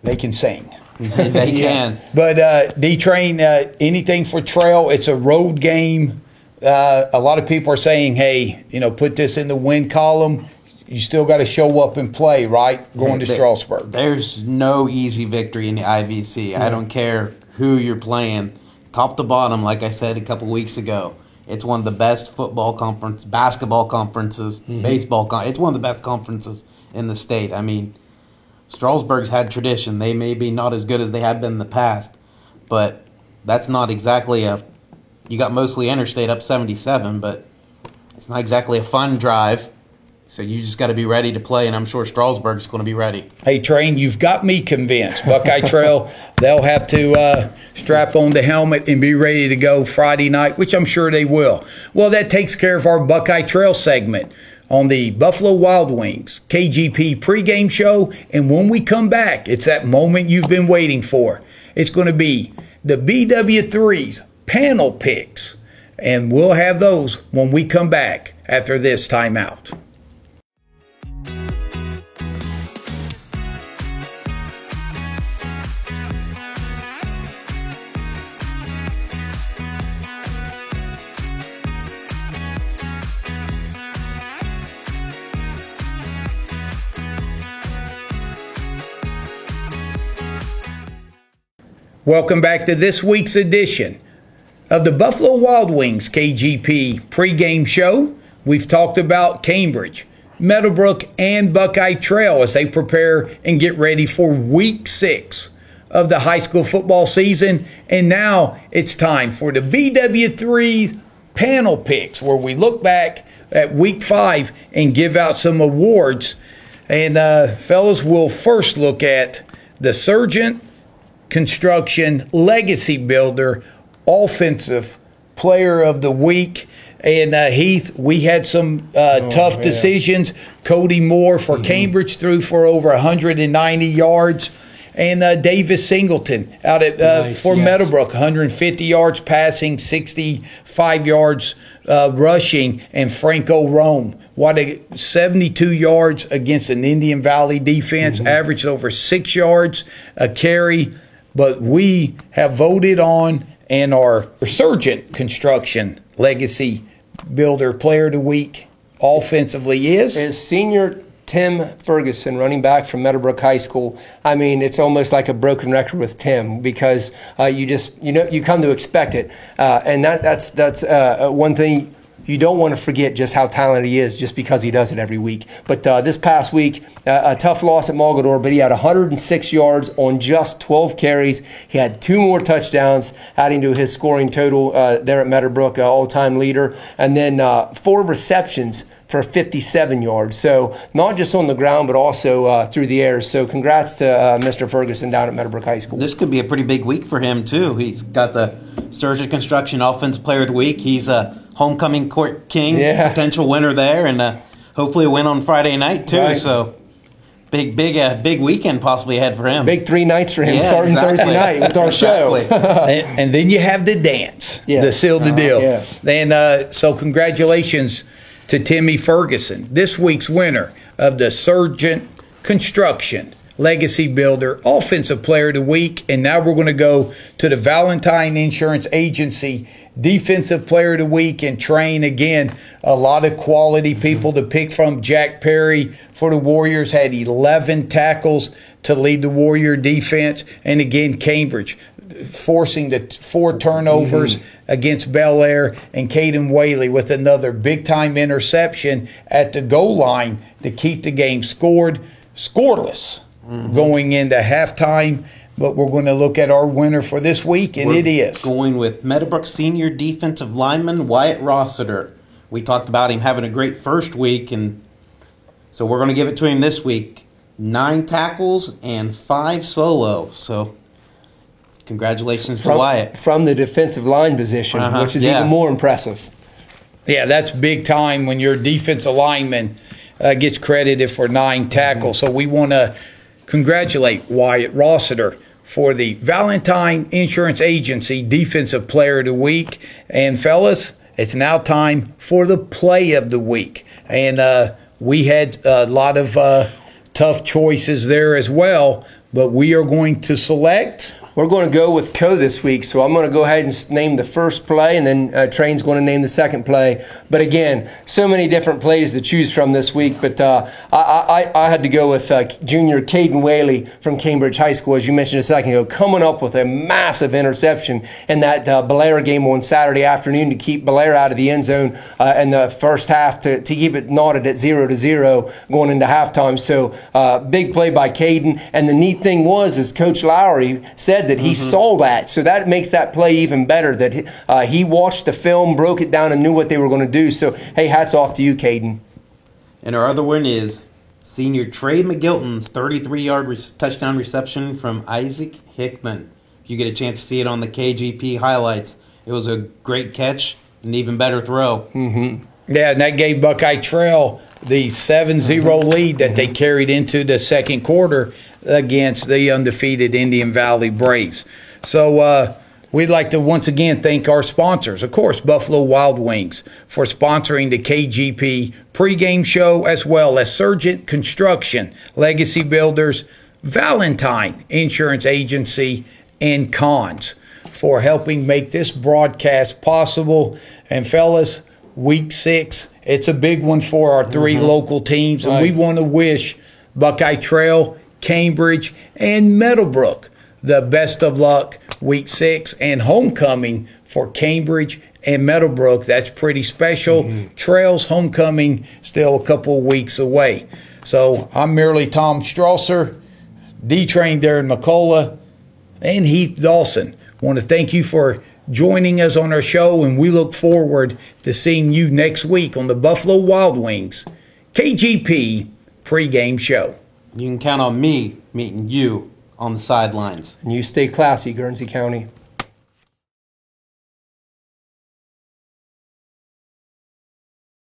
they can sing. They can. But D-Train, anything for Trail, it's a road game. A lot of people are saying, hey, put this in the win column. You still got to show up and play, right? Going to Strasburg. There's no easy victory in the IVC. I don't care who you're playing. Top to bottom, like I said a couple weeks ago, it's one of the best basketball conferences, baseball. It's one of the best conferences in the state. I mean, Strasburg's had tradition. They may be not as good as they have been in the past, but that's not exactly you got mostly Interstate up 77, but it's not exactly a fun drive. So you just got to be ready to play, and I'm sure Strasburg's going to be ready. Hey, Train, you've got me convinced. Buckeye Trail, they'll have to strap on the helmet and be ready to go Friday night, which I'm sure they will. Well, that takes care of our Buckeye Trail segment on the Buffalo Wild Wings KGP pregame show. And when we come back, it's that moment you've been waiting for. It's going to be the BW3's panel picks, and we'll have those when we come back after this timeout. Welcome back to this week's edition of the Buffalo Wild Wings KGP pregame show. We've talked about Cambridge, Meadowbrook, and Buckeye Trail as they prepare and get ready for Week 6 of the high school football season. And now it's time for the BW3 panel picks, where we look back at Week 5 and give out some awards. And fellas, we'll first look at the Sargent Construction Legacy Builder Offensive Player of the Week. And Heath, we had some tough decisions. Cody Moore for Cambridge threw for over 190 yards. And Davis Singleton out at for Meadowbrook, 150 yards passing, 65 yards rushing. And Franco Rome, 72 yards against an Indian Valley defense, averaged over 6 yards a carry. But we have voted on, and our Sargent Construction Legacy Builder Player of the Week offensively is senior Tim Ferguson, running back from Meadowbrook High School. I mean, it's almost like a broken record with Tim because you come to expect it, and that's one thing. You don't want to forget just how talented he is just because he does it every week. But this past week, a tough loss at Mogador, but he had 106 yards on just 12 carries. He had 2 more touchdowns, adding to his scoring total there at Meadowbrook, all-time leader. And then 4 receptions for 57 yards. So not just on the ground, but also through the air. So congrats to Mr. Ferguson down at Meadowbrook High School. This could be a pretty big week for him, too. He's got the Sargent Construction Offensive Player of the Week. He's a homecoming court king, potential winner there, and hopefully a win on Friday night, too. Right. So Big weekend possibly ahead for him. Big 3 nights for him, Yeah, starting exactly. Thursday night with our show. And then you have the dance, Yes. the seal the deal. Yes. And so congratulations to Timmy Ferguson, this week's winner of the Sargent Construction Legacy Builder Offensive Player of the Week. And now we're going to go to the Valentine Insurance Agency Defensive Player of the Week and train again. A lot of quality people to pick from. Jack Perry for the Warriors had 11 tackles to lead the Warrior defense. And again, Cambridge forcing the 4 turnovers against Bel Air, and Caden Whaley with another big-time interception at the goal line to keep the game scoreless going into halftime. But we're going to look at our winner for this week, and it is going with Meadowbrook senior defensive lineman Wyatt Rossiter. We talked about him having a great first week, and so we're going to give it to him this week. 9 tackles and 5 solo. So congratulations to Wyatt. From the defensive line position, which is even more impressive. Yeah, that's big time when your defensive lineman gets credited for 9 tackles. So we want to congratulate Wyatt Rossiter for the Valentine Insurance Agency Defensive Player of the Week. And fellas, it's now time for the Play of the Week. And we had a lot of tough choices there as well, but we are going to select. We're going to go with Co this week, so I'm going to go ahead and name the first play, and then Train's going to name the second play. But again, so many different plays to choose from this week, but I had to go with junior Caden Whaley from Cambridge High School, as you mentioned a second ago, coming up with a massive interception in that Belair game on Saturday afternoon to keep Belair out of the end zone in the first half to keep it knotted at 0-0 going into halftime. So big play by Caden, and the neat thing is Coach Lowry said that he saw that, so that makes that play even better, that he watched the film, broke it down, and knew what they were going to do. So, hey, hats off to you, Caden. And our other one is senior Trey McGilton's 33-yard touchdown reception from Isaac Hickman. If you get a chance to see it on the KGP highlights, it was a great catch, an even better throw. Yeah, and that gave Buckeye Trail the 7-0 lead that they carried into the second quarter against the undefeated Indian Valley Braves. So we'd like to once again thank our sponsors, of course, Buffalo Wild Wings, for sponsoring the KGP pregame show, as well as Sargent Construction, Legacy Builders, Valentine Insurance Agency, and Cons for helping make this broadcast possible. And fellas, week 6, it's a big one for our 3 local teams, and we want to wish Buckeye Trail, Cambridge, and Meadowbrook the best of luck week 6, and homecoming for Cambridge and Meadowbrook. That's pretty special. Trail's homecoming still a couple of weeks away. So I'm merely Tom Strasser, D-Train Darren McCullough, and Heath Dawson. I want to thank you for joining us on our show, and we look forward to seeing you next week on the Buffalo Wild Wings KGP pregame show. You can count on me meeting you on the sidelines. And you stay classy, Guernsey County.